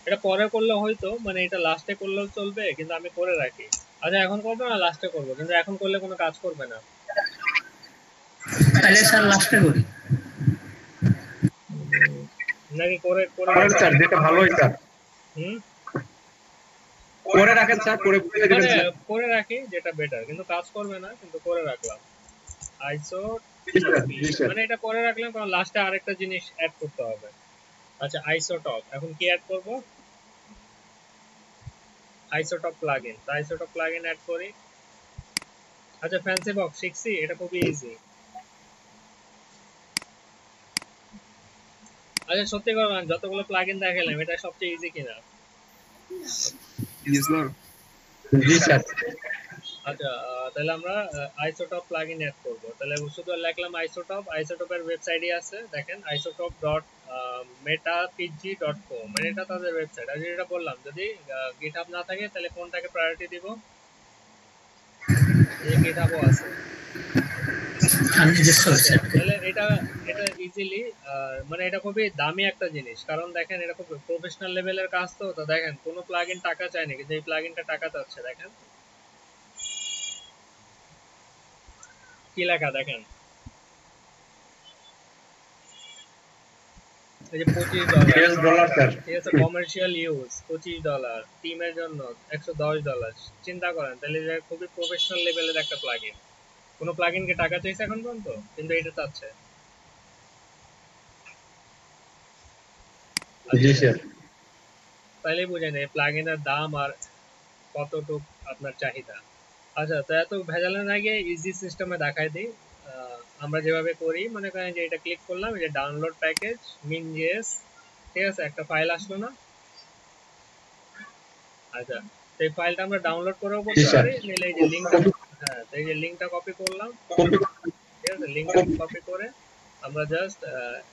এটা পরে করলে হয়তো, মানে এটা লাস্টে করলেও চলবে, কিন্তু আমি করে রাখি। আচ্ছা, এখন করবো না লাস্টে করব, কিন্তু এখন করলে কোনো কাজ করবে না। তাহলে স্যার লাস্টে করি। নাকি করে করে করেন স্যার, যেটা ভালো হয় স্যার। হুম, করে রাখেন স্যার, করে বুঝিয়ে দিবেন মানে স্যার। করে রাখি যেটা বেটার, কিন্তু কাজ করবে না, কিন্তু করে রাখলাম। আইসো জি স্যার, জি স্যার। মানে এটা করে রাখলাম, কারণ লাস্টে আরেকটা জিনিস অ্যাড করতে হবে। আচ্ছা, আইসোটপ, এখন কি অ্যাড করব? Isotope plugin. তো আইসোটপ প্লাগইন অ্যাড করি। আচ্ছা, ফ্যান্সি বক্স শিখছি, এটা খুবই ইজি। আচ্ছা, সত্যি কথা, যতগুলো প্লাগইন দেখালাম এটা সবচেয়ে ইজি কিনা? Yes, sir. জি স্যার। আচ্ছা, তাহলে আমরা আইসোটপ প্লাগইন অ্যাড করব। তাহলে শুধু লিখলাম আইসোটপ, আইসোটপের ওয়েবসাইটই আছে দেখেন, isotop.metapg.com, মানে এটা তাদের ওয়েবসাইট। আর যেটা বললাম, যদি গিটহাব না থাকে তাহলে কোনটাকে প্রায়োরিটি দিব? এই গিটহাবও আছে, আমি নিজস্ব সেট করি। তাহলে এটা এটা ইজিলি মানে এটা খুবই দামি একটা জিনিস, কারণ দেখেন এটা খুব প্রফেশনাল লেভেলের কাজ। তো তো দেখেন কোনো প্লাগইন টাকা চায় না, কিন্তু এই প্লাগইনটা টাকা চাচ্ছে। দেখেন কি লেখা, দেখেন এই যে $25, US ডলার স্যার। ঠিক আছে, কমার্শিয়াল ইউজ $25, টিমের জন্য $110। চিন্তা করেন তাহলে যে খুবই প্রফেশনাল লেভেলের একটা প্লাগইন। কোনো প্লাগইন কি টাকা চাইছে এখন পর্যন্ত? কিন্তু এটা চাচ্ছে। জি স্যার। তাহলে বুঝেন এই প্লাগইনের দাম আর কতটুকু আপনার চাহিদা। আচ্ছা, তো এত ভেজালের আগে ইজি সিস্টেমে দেখাই দিই। আমরা যেভাবে করি, মনে করেন যে এটা ক্লিক করলাম, এই যে ডাউনলোড প্যাকেজ min.js, ঠিক আছে, একটা ফাইল আসলো না? আচ্ছা, তো এই ফাইলটা আমরা ডাউনলোড করেও করতে পারি, নিলে এই যে লিংকটা, হ্যাঁ, তো এই যে লিংকটা কপি করলাম, ঠিক আছে, লিংকটা কপি করে আমরা জাস্ট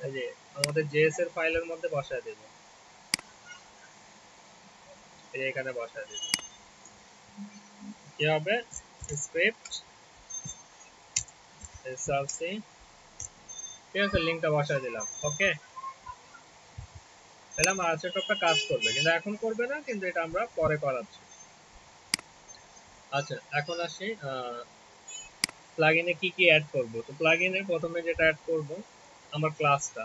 এই যে আমাদের জেএস এর ফাইলের মধ্যে বসায় দেব, এই যে এখানে বসায় দেব। কি হবে? স্ক্রিপ্ট src, ঠিক আছে, লিংকটা বসায় দিলাম। ওকে, তাহলে আমার সেটআপটা কাজ করবে, কিন্তু এখন করবে না, কিন্তু এটা আমরা পরে করাচ্ছি। আচ্ছা, এখন আসি প্লাগইনে কি কি অ্যাড করব। তো প্লাগইনে প্রথমে যেটা অ্যাড করব, আমার ক্লাসটা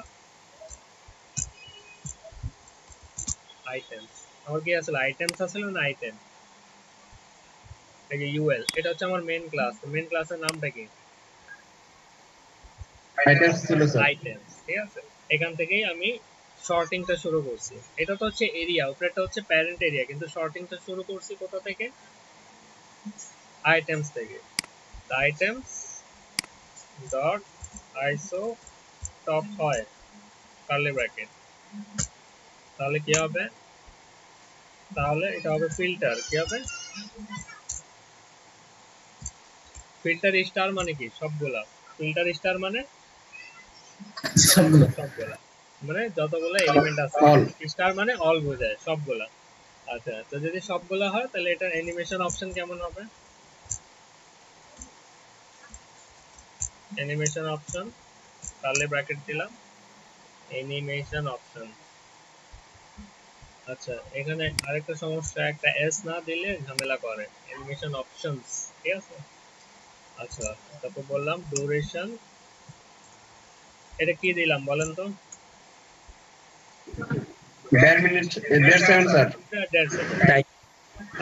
আইটেমস। আমার কি আসলে আইটেমস আসলে না আইটেম? এই যে ইউএল, এটা হচ্ছে আমার মেইন ক্লাস। তো মেইন ক্লাসের নামটা কি? আইটেমস ছিল স্যার। আইটেমস, ঠিক আছে। এখান থেকেই আমি শর্টিংটা শুরু করছি। এটা তো হচ্ছে এরিয়া, উপরেটা হচ্ছে প্যারেন্ট এরিয়া, কিন্তু শর্টিংটা শুরু করছি কোথা থেকে? আইটেমস থেকে। আইটেমস ডট আইসো টপ হয় কার্লি ব্র্যাকেট। তাহলে কি হবে? তাহলে এটা হবে ফিল্টার। কি হবে? ফিল্টার স্টার মানে কি? সবগুলা। ফিল্টার স্টার মানে সবগুলো। সবগুলা, মানে যতগুলো এলিমেন্ট আছে। স্টার মানে অল বোঝায়, সবগুলা। আচ্ছা, তো যদি সবগুলা হয় তাহলে এটা অ্যানিমেশন অপশন কেমন হবে? অ্যানিমেশন অপশন কার্লি ব্র্যাকেট দিলাম, অ্যানিমেশন অপশন। আচ্ছা, এখানে আরেকটা সমস্যা, একটা এস না দিলে ঝামেলা করে। অ্যানিমেশন অপশনস, ঠিক আছে। আচ্ছা, তারপর বললাম ডিউরেশন, এটা কি দিলাম বলেন তো? 1.5 মিনিট, 1.5 সেকেন্ড স্যার। 1.5 সেকেন্ড।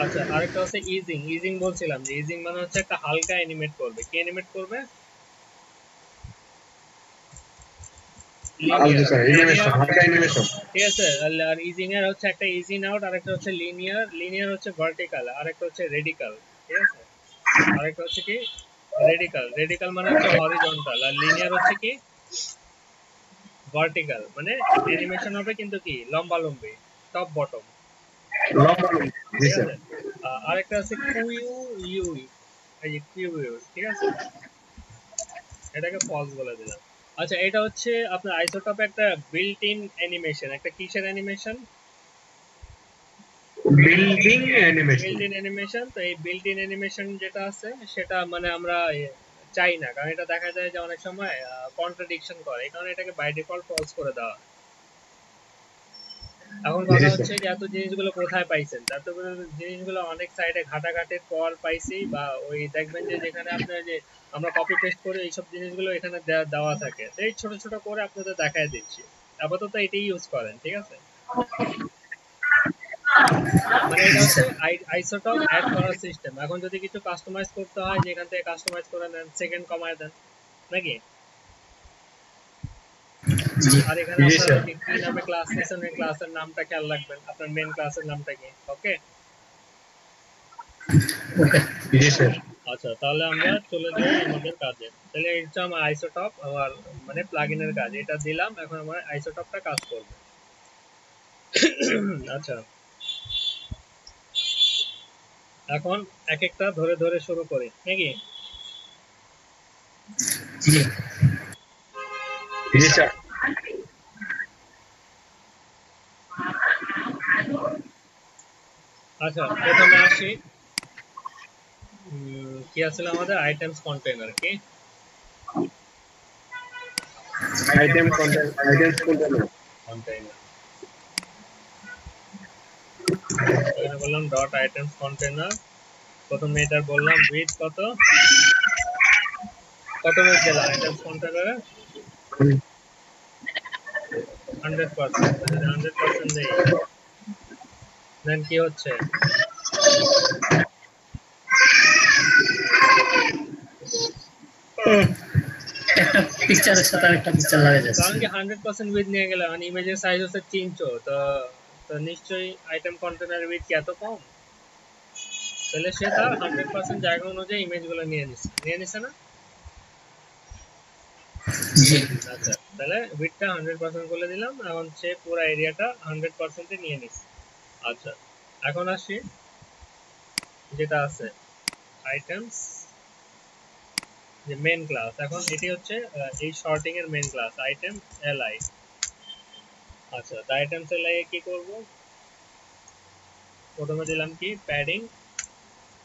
আচ্ছা, আরেকটা হচ্ছে ইজিং। ইজিং বলছিলাম যে ইজিং মানে হচ্ছে একটা হালকা অ্যানিমেট করবে। কি অ্যানিমেট করবে? আলজি স্যার, অ্যানিমেশন, হালকা অ্যানিমেশন। ঠিক আছে। আর ইজিং এর হচ্ছে একটা ইজি আউট, আরেকটা হচ্ছে লিনিয়ার। লিনিয়ার হচ্ছে ভার্টিক্যাল, আরেকটা হচ্ছে রেডিক্যাল, ঠিক আছে। আরেকটা হচ্ছে কি? রেডিক্যাল। রেডিক্যাল মানে হচ্ছে হরিজন্টাল, আর লিনিয়ার হচ্ছে কি? ভার্টিক্যাল। মানে অ্যানিমেশন হবে কিন্তু কি লম্বা লম্বি, টপ বটম, জি ঠিক স্যার। আছে। আরেকটা আছে কিউ ইউ, এই যে কিউ ইউ, ঠিক আছে, এটাকে ফলস বলে দিলাম। আচ্ছা, এটা হচ্ছে আপনার আইসোটপ একটা বিল্ট ইন অ্যানিমেশন। একটা কিসের animation? Building animation. Built in animation. তো এই বিল্ট ইন অ্যানিমেশন যেটা আছে সেটা মানে আমরা চাই না, কারণ এটা দেখা যায় যে অনেক সময় কন্ট্রাডিকশন করে, এই কারণে এটাকে বাই ডিফল্ট ফলস করে দেওয়া হয়। এখন কথা হচ্ছে যে এত জিনিসগুলো কোথায় পাইছেন? এতগুলো জিনিসগুলো অনেক সাইটে ঘাটাঘাটির পর পাইছি, বা ওই দেখবেন যে যেখানে আপনার যে আমরা কপি পেস্ট করে এইসব জিনিসগুলো এখানে দেওয়া থাকে। তো এই ছোট ছোট করে আপনাদের দেখায় দিচ্ছি, আপাতত এটাই ইউজ করেন, ঠিক আছে। মানে এটা হচ্ছে আইসোটপ অ্যাড করার সিস্টেম। এখন যদি কিছু কাস্টমাইজ করতে হয়, যেখান থেকে কাস্টমাইজ করে নেন, সেকেন্ড কমায় দেন নাকি। আর এখানে আপনারা কি নামে ক্লাস নিছেন, ওই ক্লাসের নামটা খেয়াল রাখবেন, আপনার মেইন ক্লাসের নামটা কি। ওকে, জি স্যার। আচ্ছা, তাহলে আমরা চলে যাই আমাদের কাজে। তাহলে এটা হচ্ছে আমার আইসোটপ, আমার মানে প্লাগইনের কাজ। এটা দিলাম, এখন আমার আইসোটপটা কাজ করবে। আচ্ছা, এখন এক একটা ধরে ধরে শুরু করি নাকি। জি স্যার। আচ্ছা, প্রথমে আসি, কি আসলে আমাদের আইটেমস কন্টেইনার কি। আইটেম আইটেমস কন্টেইনার কন্টেইনার এখানে বললাম ডট আইটেমস কন্টেইনার প্রথমে এটা বললাম উইথ কত উইথ দিলাম আইটেমস কন্টেইনারে 100% 100% দেই দেন কি হচ্ছে একটা পিকচারের সাথে আরেকটা পিকচার লাগা যাচ্ছে কারণ কি 100% উইথ নিয়ে গেলে মানে ইমেজের সাইজ হচ্ছে 300 তো তো নিশ্চয়ই আইটেম কন্টেইনার উইথ কি এত কম তাহলে সে তার 100% জায়গা অনুযায়ী ইমেজগুলো নিয়ে নিছে না জি আচ্ছা তাহলে উইথটা 100% করে দিলাম এখন সে পুরো এরিয়াটা 100% এ নিয়ে নিছে আচ্ছা এখন আসি যেটা আছে আইটেমস যে মেইন ক্লাস এখন এটি হচ্ছে এই শর্টিং এর মেইন ক্লাস আইটেম li আচ্ছা তো আইটেমস li এ কি করব প্রথমে দিলাম কি প্যাডিং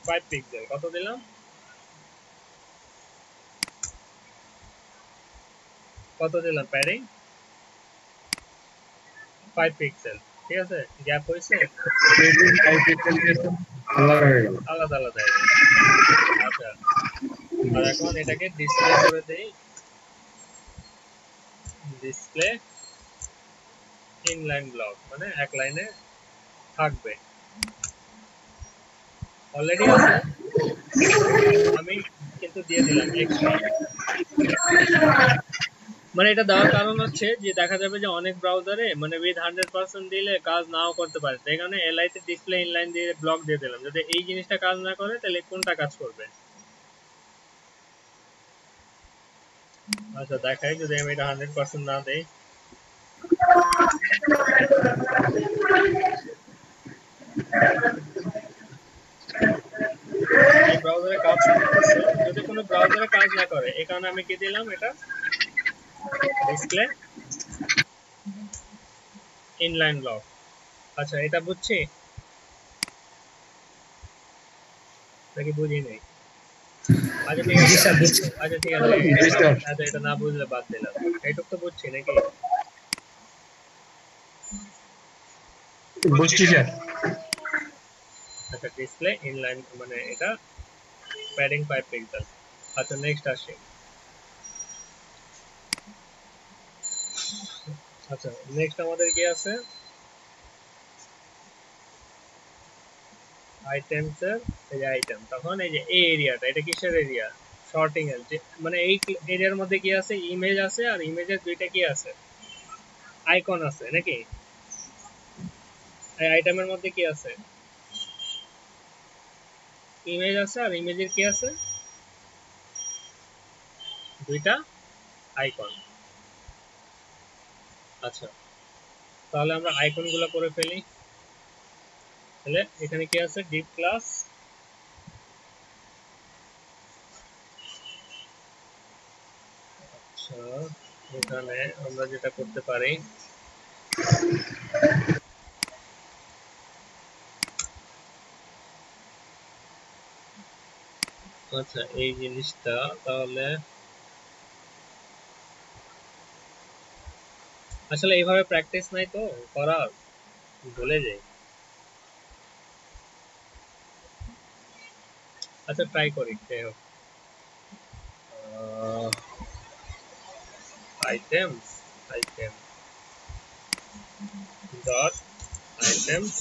5 পিক্সেল কত দিলাম প্যাডিং 5 পিক্সেল ঠিক আছে গ্যাপ হইছে আলাদা আলাদা আচ্ছা আর এখন এটাকে ডিসপ্লে করে দেই ডিসপ্লে ইনলাইন ব্লক মানে এক লাইনে থাকবে অলরেডি আছে আমি কিন্তু দিয়ে দিলাম এক্সট্রা মানে এটা দেওয়ার কারণ হচ্ছে যে দেখা যাবে যে অনেক ব্রাউজারে মানে উইথ 100% দিলে কাজ নাও করতে পারে তাই কারণে এলআই তে ডিসপ্লে ইনলাইন দিয়ে ব্লক দিয়ে দিলাম যদি এই জিনিসটা কাজ না করে তাহলে কোনটা কাজ করবে আচ্ছা দেখাই যদি আমি এটা 100% না দেই এই ব্রাউজারে কাজ করতেছে যদি কোনো ব্রাউজারে কাজ না করে এই কারণে আমি কি দিলাম এটা ডিসপ্লে ইনলাইন ব্লক আচ্ছা এটা বুঝছি নাকি বুঝি নাই আচ্ছা ঠিক আছে আচ্ছা ঠিক আছে আচ্ছা এটা না বুঝলে বাদ দিলাম এইটুকু তো বুঝছি নাকি বুঝছি স্যার আচ্ছা ডিসপ্লে ইনলাইন মানে এটা প্যাডিং 5 পিক্সেল আচ্ছা নেক্সট আসি আচ্ছা নেক্সট আমাদের কি আছে আইটেমস এর এই আইটেম তখন এই যে এই এরিয়াটা এটা কিসের এরিয়া শর্টিং এর যে মানে এই এরিয়ার মধ্যে কি আছে ইমেজ আছে আর ইমেজের দুইটা কি আছে আইকন আছে নাকি এই আইটেমের মধ্যে কি আছে ইমেজ আছে আর ইমেজের কি আছে দুইটা আইকন আচ্ছা তাহলে আমরা আইকনগুলো করে ফেলি তাহলে এখানে কি আছে ডিপ ক্লাস আচ্ছা এখানে আমরা যেটা করতে পারি আচ্ছা এই জিনিসটা তাহলে আসলে এইভাবে প্র্যাকটিস নাই তো করার ভুলে যাই আচ্ছা ট্রাই করি যাই হোক items item dot items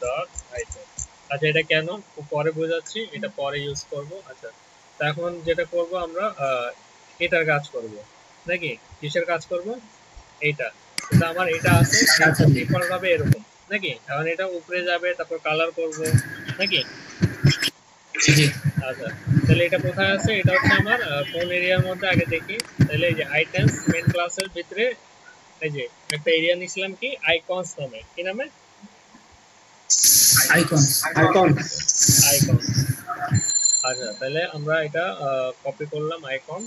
dot item আচ্ছা এটা কেন পরে বোঝাচ্ছি এটা পরে ইউজ করব আচ্ছা তো এখন যেটা করব আমরা এটার কাজ করব নাকি কিসের কাজ করব এইটা তো আমার এটা আছে ডিফল্ট ভাবে এরকম নাকি এখন এটা উপরে যাবে তারপর কালার করব নাকি জি আচ্ছা তাহলে এটা কোথায় আছে এটা হচ্ছে আমার কোন এরিয়ার মধ্যে আগে দেখি তাহলে এই যে আইটেমস মেইন ক্লাসের ভিতরে এই যে একটা এরিয়া নিছিলাম কি আইকনস নামে কি নামে আইকন আচ্ছা তাহলে আমরা এটা কপি করলাম icon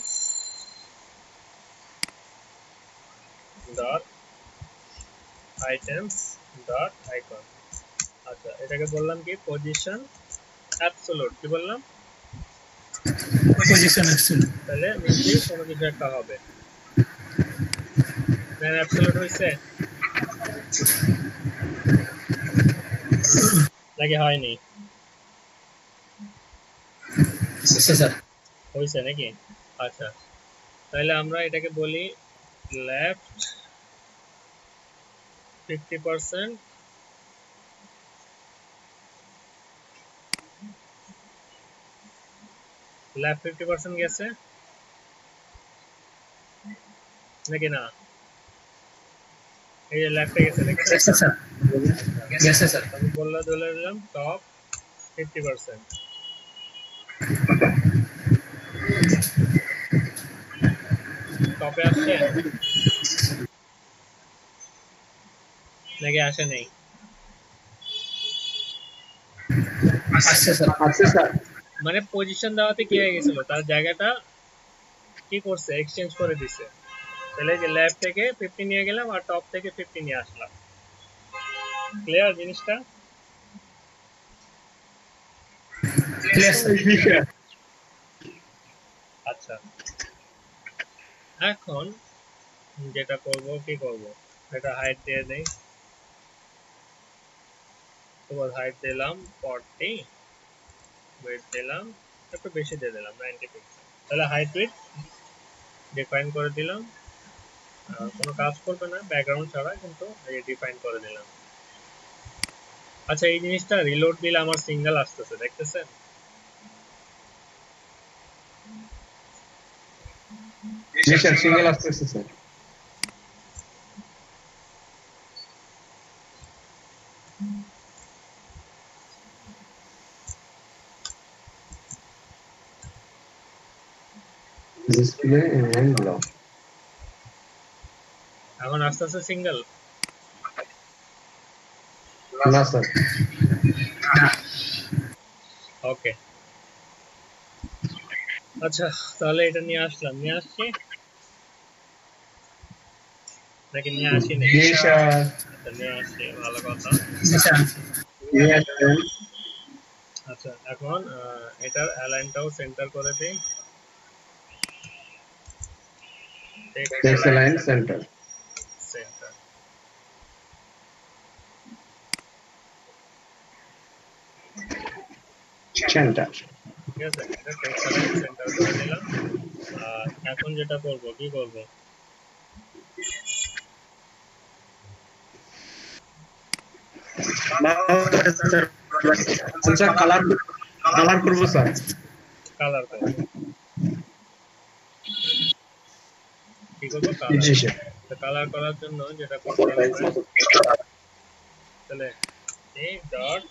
dot items dot icon আচ্ছা এটাকে বললাম কি পজিশন অ্যাবসলিউট কি বললাম পজিশন অ্যাবসলিউট তাহলে নিশ্চয়ই কোনো কিছু একটা হবে দেন অ্যাবসলিউট হইছে নাকি হয়নি? স্যার হইছে নাকি? আচ্ছা, তাহলে আমরা এটাকে বলি লেফট 50%, লেফট 50% গেছে নাকি না? এই যে লেফটে গেছে দেখছেন? স্যার গেছে স্যার। আমি বললে ধরে নিলাম টপ 50%। টপে আসছে নাকি আসে নেই? আসছে স্যার। আচ্ছা স্যার, মানে পজিশন দেওয়াতে কি হয়ে গেছিল, তার জায়গাটা কি করছে, এক্সচেঞ্জ করে দিছে। তাহলে যে লেফট থেকে 50 নিয়ে গেলাম আর টপ থেকে 50 নিয়ে আসলাম। ক্লিয়ার জিনিসটা? Clear sir. আচ্ছা, এখন যেটা করব, কি করব, এটা হাইট দিয়ে দেই। তোমার হাইট দিলাম 40, ওয়েট দিলাম একটু বেশি দিয়ে দিলাম 90 পিক্সেল। তাহলে হাইট উইথ ডিফাইন করে দিলাম, কোনো কাজ করবে না ব্যাকগ্রাউন্ড ছাড়া, কিন্তু এই ডিফাইন করে দিলাম। আচ্ছা, এই জিনিসটা রিলোড দিলে আমার সিঙ্গেল আসতেছে, দেখতেছেন? জি স্যার, সিঙ্গেল আসতেছে স্যার। Display end block. এখন আসতেছে সিঙ্গেল? না স্যার। ওকে, আচ্ছা, তাহলে এটা নিয়ে আসলাম, নিয়ে আসছি নাকি নিয়ে আসি নাই? জি স্যার। আচ্ছা, নিয়ে আসছি, ভালো কথা। জি স্যার। নিয়ে আসবেন। আচ্ছা, এখন এটার অ্যালাইনটাও সেন্টার করে দিই। Text line centre. Centre, centre. ঠিক আছে, এটা টেক্সট লাইন সেন্টার করে দিলাম। আর এখন যেটা করব, কি করব, স্যার কালার করব স্যার। কালার করব। কি করব, কালার। জি স্যার। তো কালার করার জন্য যেটা করতে হবে, তাহলে এ ডট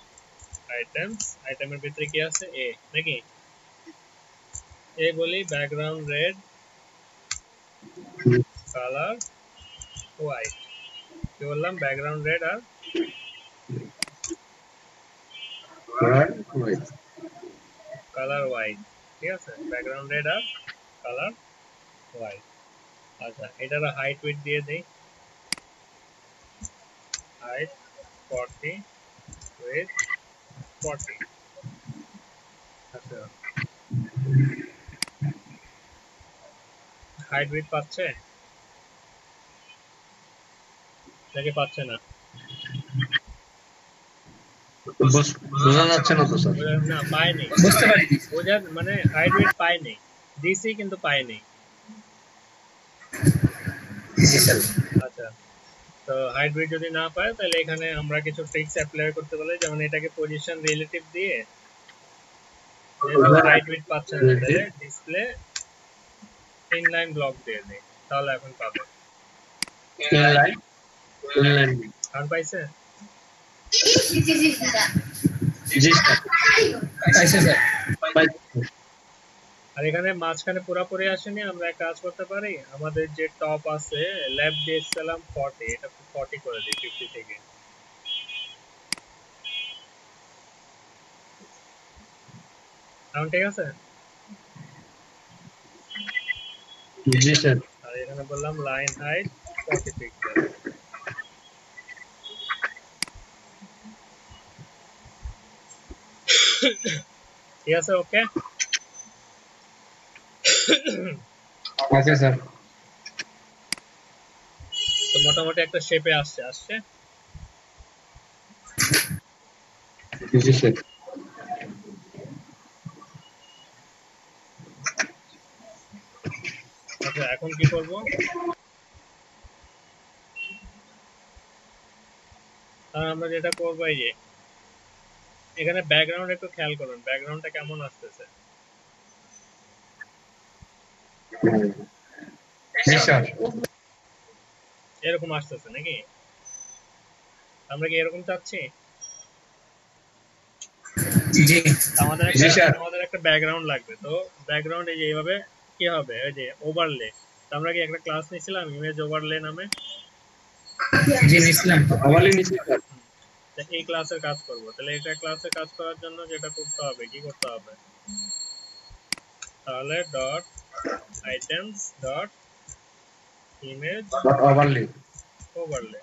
আইটেমস, আইটেমের ভিতরে কি আছে, এ নাকি? এ বলি ব্যাকগ্রাউন্ড রেড, কালার হোয়াইট। কি বললাম, ব্যাকগ্রাউন্ড রেড আর কালার হোয়াইট, ঠিক আছে, ব্যাকগ্রাউন্ড রেড আর কালার হোয়াইট। আচ্ছা, এটার হাইট উইডথ দিয়ে দেই, হাইট 40 উইথ 40। আচ্ছা, হাইট উইডথ পাচ্ছে নাকি পাচ্ছে না? বোঝা যাচ্ছে না তো স্যার। না, পায়নি, বুঝতে পারিনি। বোঝার মানে হাইট উইডথ পায়নি, দিছি কিন্তু পায়নি। জি স্যার। আচ্ছা, তো হাইট উইডথ যদি না পায়, তাহলে এখানে আমরা কিছু ট্রিক্স অ্যাপ্লাই করতে পারি, যেমন এটাকে পজিশন রিলেটিভ দিয়ে, যেহেতু হাইট উইডথ পাচ্ছে না, তাহলে ডিসপ্লে ইনলাইন ব্লক দিয়ে দেই, তাহলে এখন পাবে। ইনলাইন। কারণ পাইছে? জি স্যার। আচ্ছা স্যার। আর এখানে মাঝখানে পুরোপুরি আসেনি, আমরা এক কাজ করতে পারি, আমাদের যে টপ আছে লেফট দিয়েছিলাম 40, এটা 40 করে দিই 50 থেকে। এখন ঠিক আছে? জি স্যার। আর এখানে বললাম লাইন হাইট 40 পিক্সেল। ঠিক আছে, ওকে। Okay sir. মোটামুটি একটা শেপে আসছে জি স্যার। আচ্ছা এখন কি করব আর আমরা যেটা করব এই যে এখানে ব্যাকগ্রাউন্ড একটু খেয়াল করুন ব্যাকগ্রাউন্ডটা কেমন আসতেছে জি স্যার। এরকম আসতেছে নাকি আমরা কি এরকম চাচ্ছি জি জি স্যার। আমাদের একটা ব্যাকগ্রাউন্ড লাগবে তো ব্যাকগ্রাউন্ড এই যে এইভাবে কি হবে ওই যে ওভারলে আমরা কি একটা ক্লাস নিছিলাম ইমেজ ওভারলে নামে জি নিছিলাম তো। ওভারলে নিচে স্যার। তা এই ক্লাসের কাজ করব তাহলে এটা ক্লাসে কাজ করার জন্য যেটা করতে হবে কি করতে হবে তাহলে dot items dot image overlay overlay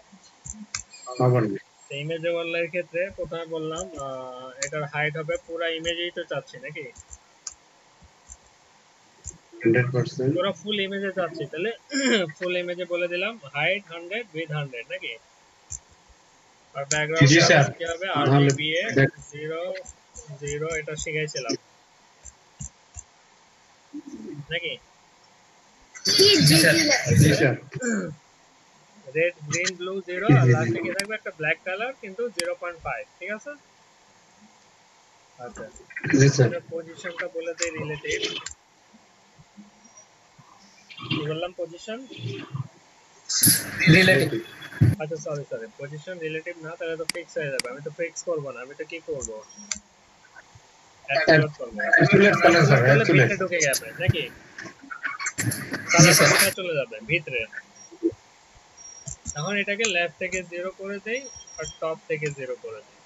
overlay image ওভারলের ক্ষেত্রে প্রথমে বললাম এটার হাইট হবে পুরো ইমেজেই তো চাচ্ছি নাকি 100%। পুরো ফুল ইমেজে চাচ্ছি তাহলে ফুল ইমেজে বলে দিলাম হাইট 100 উইথ 100 নাকি আর ব্যাকগ্রাউন্ড জি স্যার। কি হবে তাহলে RGBA 0 0 এটা শিখাইছিলাম নাকি জি স্যার। জি স্যার। রেড গ্রিন ব্লু 0 আর লাস্টে কি থাকবে একটা ব্ল্যাক কালার কিন্তু 0.5 ঠিক আছে আচ্ছা জি স্যার। পজিশনটা বলে দেই রিলেটিভ কি বললাম পজিশন রিলেটিভ। আচ্ছা সরি পজিশন রিলেটিভ না তাহলে তো ফিক্স হয়ে যাবে আমি তো ফিক্স করব না আমি তো কি করব অ্যাবসলিউট করব অ্যাবসলিউট কালার স্যার, তাহলে অ্যাবসলিউট। ভিতরে ঢুকে যাবে নাকি জি স্যার। কালারটা চলে যাবে ভিতরে এখন এটাকে লেফট থেকে 0 করে দেই আর টপ থেকে 0 করে দেই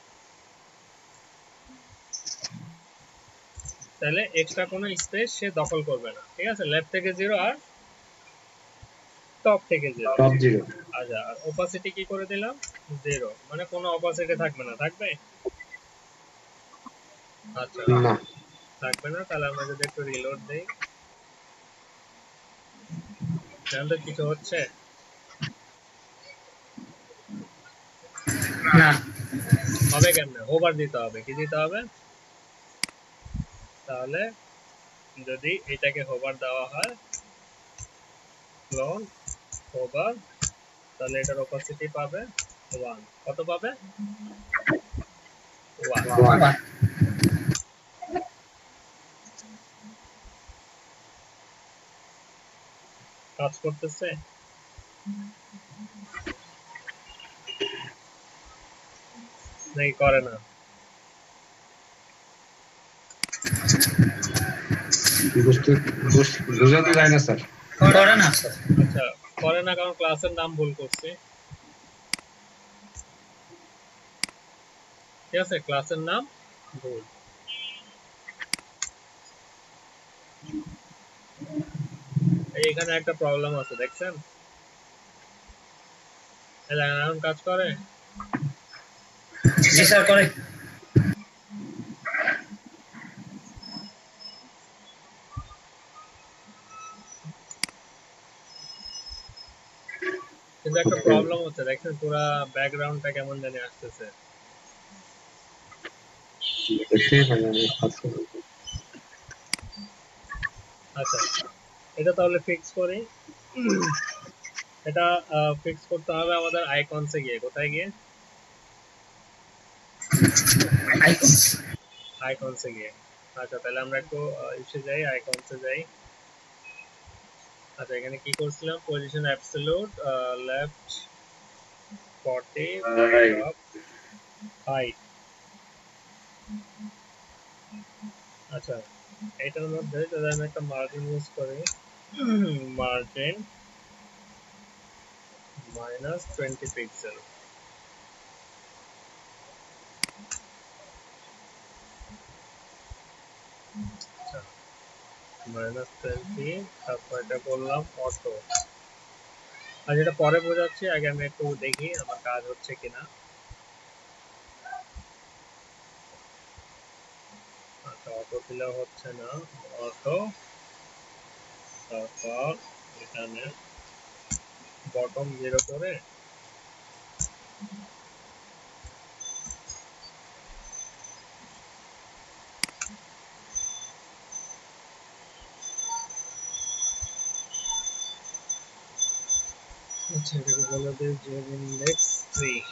তাহলে এক্সট্রা কোনো স্পেস সে দখল করবে না ঠিক আছে লেফট থেকে 0 আর টপ থেকে 0 টপ 0। আচ্ছা আর ওপাসিটি কি করে দিলাম 0 মানে কোনো অপাসিটি থাকবে না থাকবে আচ্ছা না থাকবে না তাহলে আমরা যদি একটু রিলোড দেই জানতে কিছু হচ্ছে না হবে কেমনে ওভার দিতে হবে কি দিতে হবে তাহলে যদি এটাকে হোভার দেওয়া হয় ক্লোন হোভার তাহলে এটার অপাসিটি পাবে 1 কত পাবে 1 কাজ করতেছে নাকি করে না বুঝাতে যায় না স্যার। করে না স্যার। আচ্ছা করে না কারণ ক্লাসের নাম ভুল করছে ঠিক আছে ক্লাসের নাম ভুল এখানে একটা প্রবলেম আছে দেখছেন এখন কাজ করে জি স্যার করে। কিন্তু একটা প্রবলেম হচ্ছে দেখছেন পুরো ব্যাকগ্রাউন্ডটা কেমন জানি আসতেছে আচ্ছা এটা তাহলে ফিক্স করি এটা ফিক্স করতে হবে আমাদের আইকনসে গিয়ে কোথায় গিয়ে আইকনসে গিয়ে আচ্ছা তাহলে আমরা একটু ইসে যাই আইকনসে যাই আচ্ছা এখানে কি করছিলাম position absolute left 40 top height আচ্ছা এটার মধ্যে যদি আমি একটা মার্জিন ইউজ করি মার্জিন -20 পিক্সেল আচ্ছা -20 তারপর এটা করলাম অটো আর যেটা পরে বোঝাচ্ছি আগে আমি একটু দেখি আমার কাজ হচ্ছে কিনা আচ্ছা অটো দিলে হচ্ছে না অটো তারপর এখানে বটম 0 করে আচ্ছা এটাকে বলে দিই যে ইন্ডেক্স 3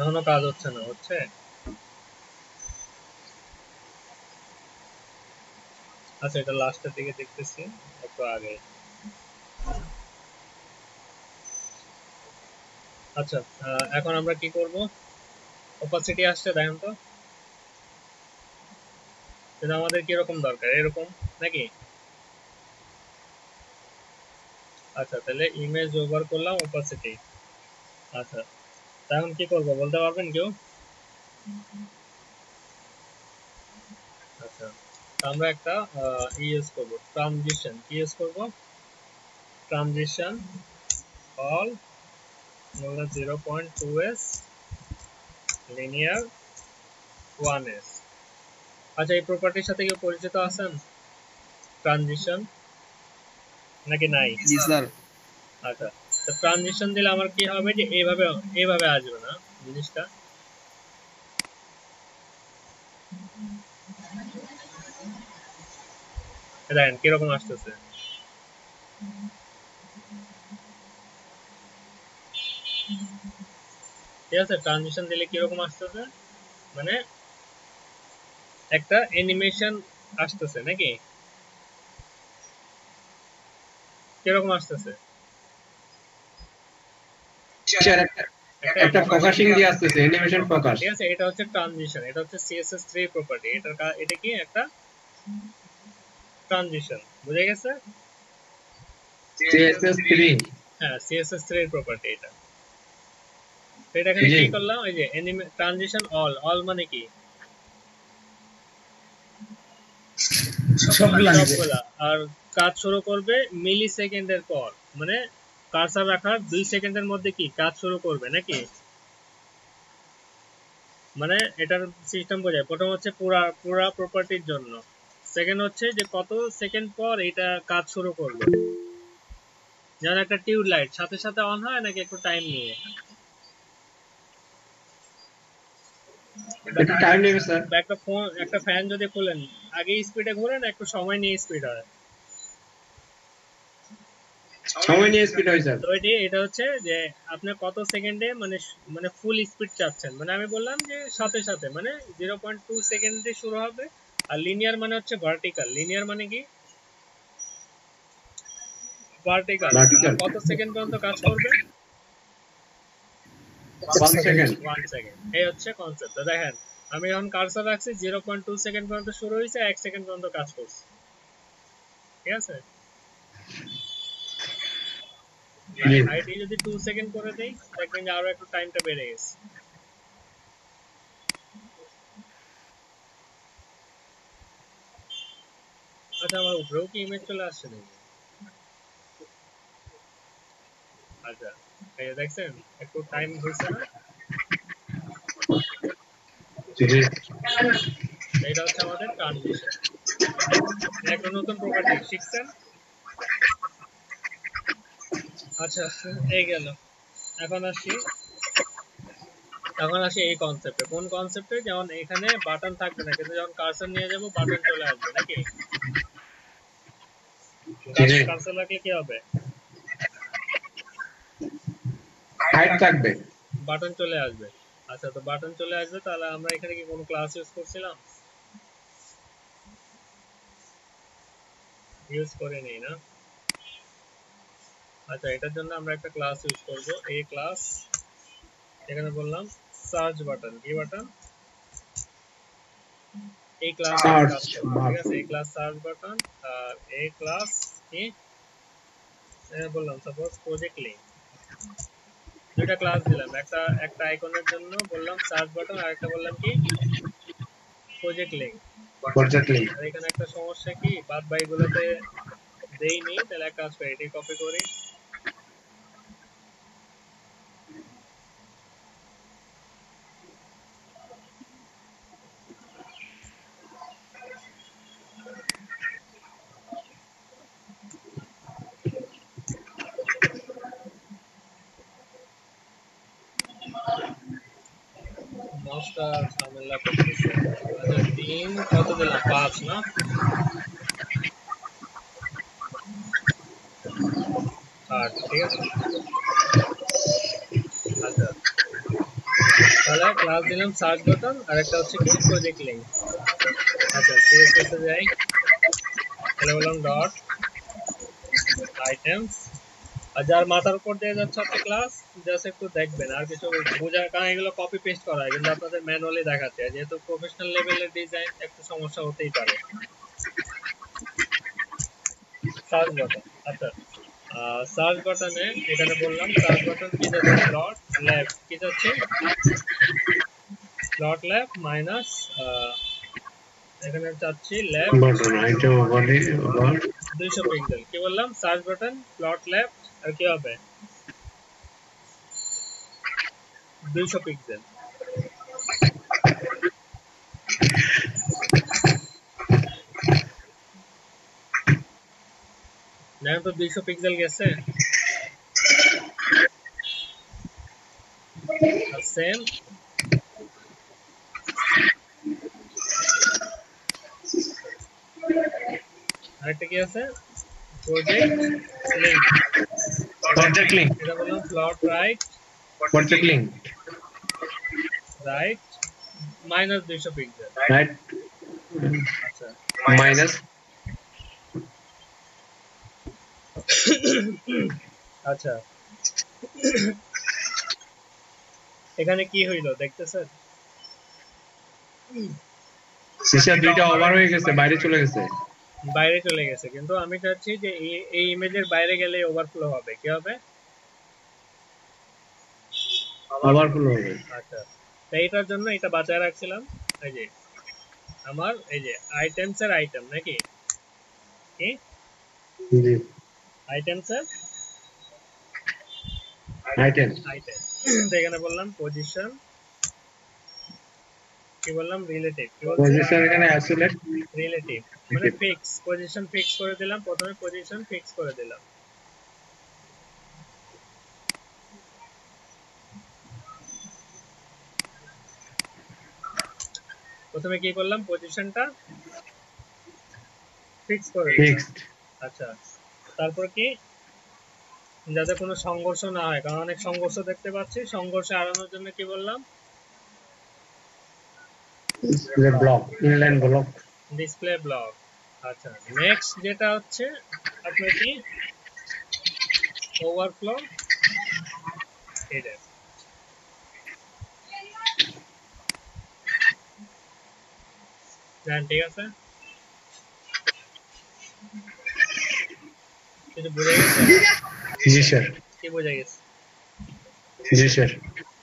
এখনো কাজ হচ্ছে না হচ্ছে আচ্ছা এটা লাস্টের দিকে দেখতেছি একটু আগে আচ্ছা এখন আমরা কি করব অপাসিটি আসছে দেখেন তো এটা আমাদের কি রকম দরকার এরকম নাকি আচ্ছা তাহলে ইমেজ ওভার করলাম অপাসিটি আচ্ছা এখন কি করব বলতে পারবেন কেউ আচ্ছা আমরা একটা ইউজ করব ট্রানজিশন কি ইউজ করব transition all 0.2s linear 1s আচ্ছা এই প্রপার্টির সাথে কি পরিচিত আছেন ট্রানজিশন নাকি নাই জি স্যার আচ্ছা তো ট্রানজিশন দিলে আমার কি হবে যে এইভাবে আসবে না জিনিসটা দেখেন কিরকম আসতেছে ঠিক আছে ট্রানজিশন দিলে কিরকম আসতেছে মানে একটা অ্যানিমেশন আসতেছে নাকি কিরকম আসতেছে স্যার একটা ফোকাসিং দিয়ে আসতেছে অ্যানিমেশন ফোকাস ঠিক আছে এটা হচ্ছে ট্রানজিশন এটা হচ্ছে CSS3 প্রপার্টি এটা কি একটা ট্রানজিশন বুঝে গেছে CSS3 হ্যাঁ CSS3 এর প্রপার্টি এটা এটা এখানে কি করলাম এই যে ট্রানজিশন অল মানে কি সবগুলা নিবে সবগুলা আর কাজ শুরু করবে মিলি সেকেন্ডের পর মানে কার্সার রাখার 2 সেকেন্ডের মধ্যে কি কাজ শুরু করবে নাকি মানে এটার সিস্টেম বোঝায় প্রথম হচ্ছে পুরা প্রপার্টির জন্য সেকেন্ড হচ্ছে যে কত সেকেন্ড পর এটা কাজ শুরু করবে যেমন একটা টিউব লাইট সাথে সাথে অন হয় নাকি একটু টাইম নিয়ে একটু টাইম নেবে স্যার বা একটা ফ্যান যদি খুলেন আগে স্পিডে ঘোরে না একটু সময় নিয়ে স্পিড হয় সময় নিয়ে স্পিড হয় স্যার তো এটা হচ্ছে যে আপনি কত সেকেন্ডে মানে ফুল স্পিড চাচ্ছেন মানে আমি বললাম যে সাথে সাথে মানে 0.2 সেকেন্ডে শুরু হবে আর লিনিয়ার মানে হচ্ছে ভার্টিক্যাল লিনিয়ার মানে কি ভার্টিক্যাল কত সেকেন্ড পর্যন্ত কাজ করবে 1 সেকেন্ড 1 সেকেন্ড এই হচ্ছে কনসেপ্ট তো দেখেন আমি এখন কার্সর রাখছি 0.2 সেকেন্ড পর্যন্ত শুরু হয়েছে 1 সেকেন্ড পর্যন্ত কাজ করছে ঠিক আছে আইডি যদি 2 সেকেন্ড করে দেই দেখবেন যে আরো একটু টাইমটা বেড়ে গেছে আচ্ছা আমার উপরেও কি ইমেজ চলে আসছে নাকি আচ্ছা এই যে দেখছেন একটু টাইম হয়েছে না এটা হচ্ছে আমাদের ট্রানজিশন একটা নতুন প্রপার্টি শিখছেন আচ্ছা এই গেল এখন আসি এই কনসেপ্টে কোন কনসেপ্টে যেমন এখানে বাটন থাকবে না কিন্তু যখন কার্সর নিয়ে যাব বাটন চলে আসবে নাকি কার্সর রাখলে কি হবে হাইট থাকবে বাটন চলে আসবে আচ্ছা তো বাটন চলে আসবে তাহলে আমরা এখানে কি কোনো ক্লাস ইউজ করছিলাম ইউজ করে নেই না আচ্ছা এটার জন্য আমরা একটা ক্লাস ইউজ করব এই ক্লাস এখানে বললাম সার্চ বাটন কি বাটন এই ক্লাস ঠিক আছে এই ক্লাস সার্চ বাটন আর এই ক্লাস কি বললাম সাপোজ প্রজেক্ট লিংক দুইটা ক্লাস দিলাম একটা আইকনের জন্য বললাম সার্চ বাটন আর একটা বললাম কি প্রজেক্ট লিংক আর এখানে একটা সমস্যা কি বাদ বাইগুলোতে দেইনি তাহলে এক কাজ করি এটি কপি করি মাউসটা ঝামেলা করতেছে। আচ্ছা 3 কত দিলাম 5 না 8 ঠিক আছে। আচ্ছা তাহলে ক্লাস দিলাম সার্চ বাটন আর একটা হচ্ছে কি প্রজেক্ট লিংক। আচ্ছা সিএসএস এ যাই, তাহলে বললাম ডট আইটেমস। আর যার মাথার উপর দিয়ে যাচ্ছে আপনি ক্লাস জাস্ট একটু দেখবেন, আর কিছু বোঝার, কারণ এগুলো কপি পেস্ট করা হয় কিন্তু আপনাদের ম্যানুয়ালি দেখাচ্ছে, যেহেতু প্রফেশনাল লেভেলের ডিজাইন একটু সমস্যা হতেই পারে। সার্চ বাটন, আচ্ছা সার্চ বাটনে এখানে বললাম সার্চ বাটন কি যাচ্ছে প্লট ল্যাব, কি যাচ্ছে প্লট ল্যাব মাইনাস এখানে চাচ্ছি ল্যাব বাটন আইটেম বলি ওভার 200 পিক্সেল। কি বললাম সার্চ বাটন প্লট ল্যাব আর কি হবে 200 পিক্সেল। না তো 200 পিক্সেল গেছে, সেম আরেকটা কি আছে প্রজেক্ট লিংক, প্রজেক্ট লিংক এটা বললাম plot right project link right minus 200 pixel. Right আচ্ছা মাইনাস আচ্ছা এখানে কি হইলো দেখতেছেন, সিসা দুইটা ওভার হয়ে গেছে, বাইরে চলে গেছে। বাইরে চলে গেছে, কিন্তু আমি চাচ্ছি যে এই ইমেজের বাইরে গেলে ওভারফ্লো হবে, কি হবে ওভারফ্লো হবে। আচ্ছা তো এইটার জন্য এটা বাঁচায় রাখছিলাম, এই যে আমার এই যে আইটেমস এর আইটেম নাকি কি জি আইটেমস এর আইটেম আইটেম তো এখানে বললাম পজিশন, কি বললাম রিলেটিভ, কি বলছি পজিশন এখানে অ্যাবসলিউট রিলেটিভ মানে ফিক্স, পজিশন ফিক্স করে দিলাম, প্রথমে পজিশন ফিক্স করে দিলাম। প্রথমে কি করলাম পজিশনটা ফিক্স করে দিলাম। ফিক্সড আচ্ছা তারপর কি যাতে কোনো সংঘর্ষ না হয়, কারণ অনেক সংঘর্ষ দেখতে পাচ্ছি, সংঘর্ষ এড়ানোর জন্য কি বললাম display block inline block display block. আচ্ছা নেক্সট যেটা হচ্ছে আপনার কি ওভারফ্লো হেডার, জান ঠিক আছে কিছু বুঝে গেছে, জি স্যার কি বুঝে গেছে, জি স্যার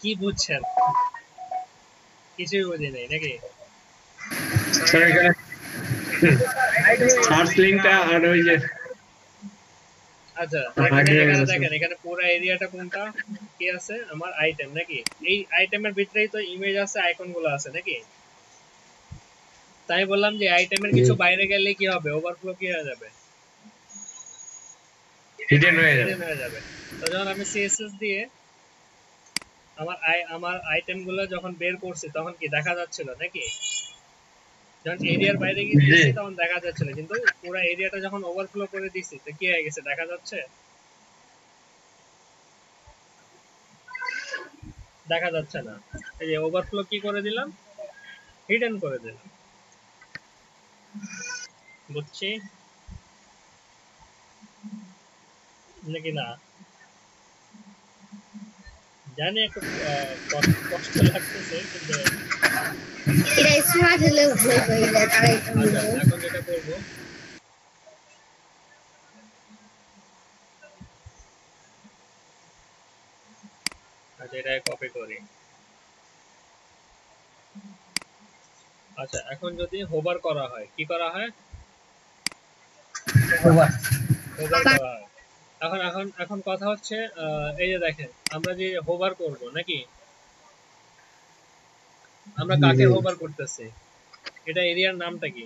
কি বুঝছেন, কিছুই বুঝি নাই নাকি? স্যার এখানে সার্চ লিংকটা আর ওই যে আচ্ছা এখানে দেখেন এখানে পুরো এরিয়াটা কোনটা কি আছে আমার আইটেম নাকি, এই আইটেমের ভিতরেই তো ইমেজ আছে আইকন গুলো আছে নাকি, তাই বললাম যে আইটেমের কিছু বাইরে গেলে কি হবে ওভারফ্লো কি হয়ে যাবে হিডেন হয়ে hidden হয়ে যাবে। তো যখন আমি সিএসএস দিয়ে আমার আইটেম গুলো যখন বের করছি তখন কি দেখা যাচ্ছিল নাকি, যখন এরিয়ার বাইরে গিয়ে দিয়েছি তখন দেখা যাচ্ছিল, কিন্তু পুরো এরিয়াটা যখন ওভারফ্লো করে দিছি তো কি হয়ে গেছে দেখা যাচ্ছে, দেখা যাচ্ছে না। এই যে ওভারফ্লো কি করে দিলাম হিডেন করে দিলাম, বুঝছি নাকি না জানি একটু কষ্ট লাগতেছে কিন্তু এটা স্মার্ট হলে ভুল হয়ে যায় তারা এটা আচ্ছা বলবো। এখন যেটা করবো আচ্ছা এটা কপি করি। আচ্ছা এখন যদি হোভার করা হয় কি করা হয় ওভার হোভার করা হয়। এখন এখন এখন কথা হচ্ছে এই যে দেখেন আমরা যে হোভার করব নাকি, আমরা কাকে হোভার করতেছি, এটা এরিয়ার নামটা কি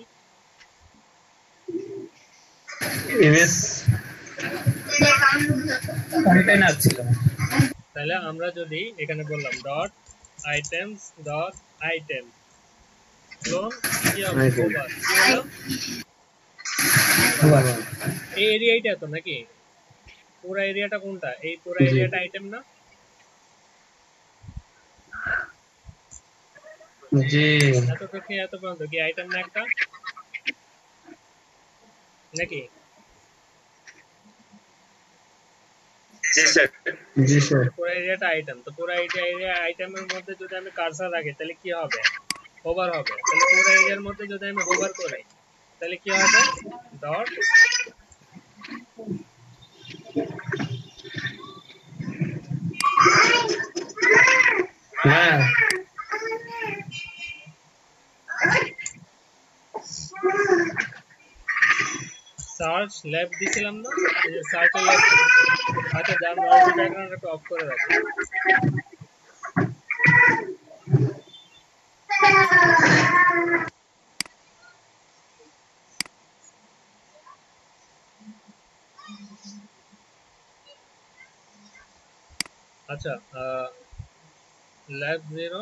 ইমেজ কন্টেইনার ছিল। তাহলে আমরা যদি এখানে বললাম dot items dot item clone কি হবে Item. ওভার কি হলো এই এরিয়াটা তো নাকি পুরো এরিয়াটা কোনটা এই পুরো জি। এরিয়াটা আইটেম না জি এত থেকে এত পর্যন্ত কি আইটেম না একটা নাকি জি স্যার পুরো এরিয়াটা আইটেম তো পুরো এরিয়া আইটেমের মধ্যে যদি আমি কার্সার রাখি তাহলে কি হবে হোভার হবে তাহলে পুরো এরিয়ার মধ্যে যদি আমি হোভার করি তাহলে কি হবে ডট হ্যাঁ সার্চ ল্যাব দিছিলাম না এই যে সার্চ ল্যাব আচ্ছা যার নয়েজ ব্যাকগ্রাউন্ড একটু অফ করে রাখি আচ্ছা ল্যাব 0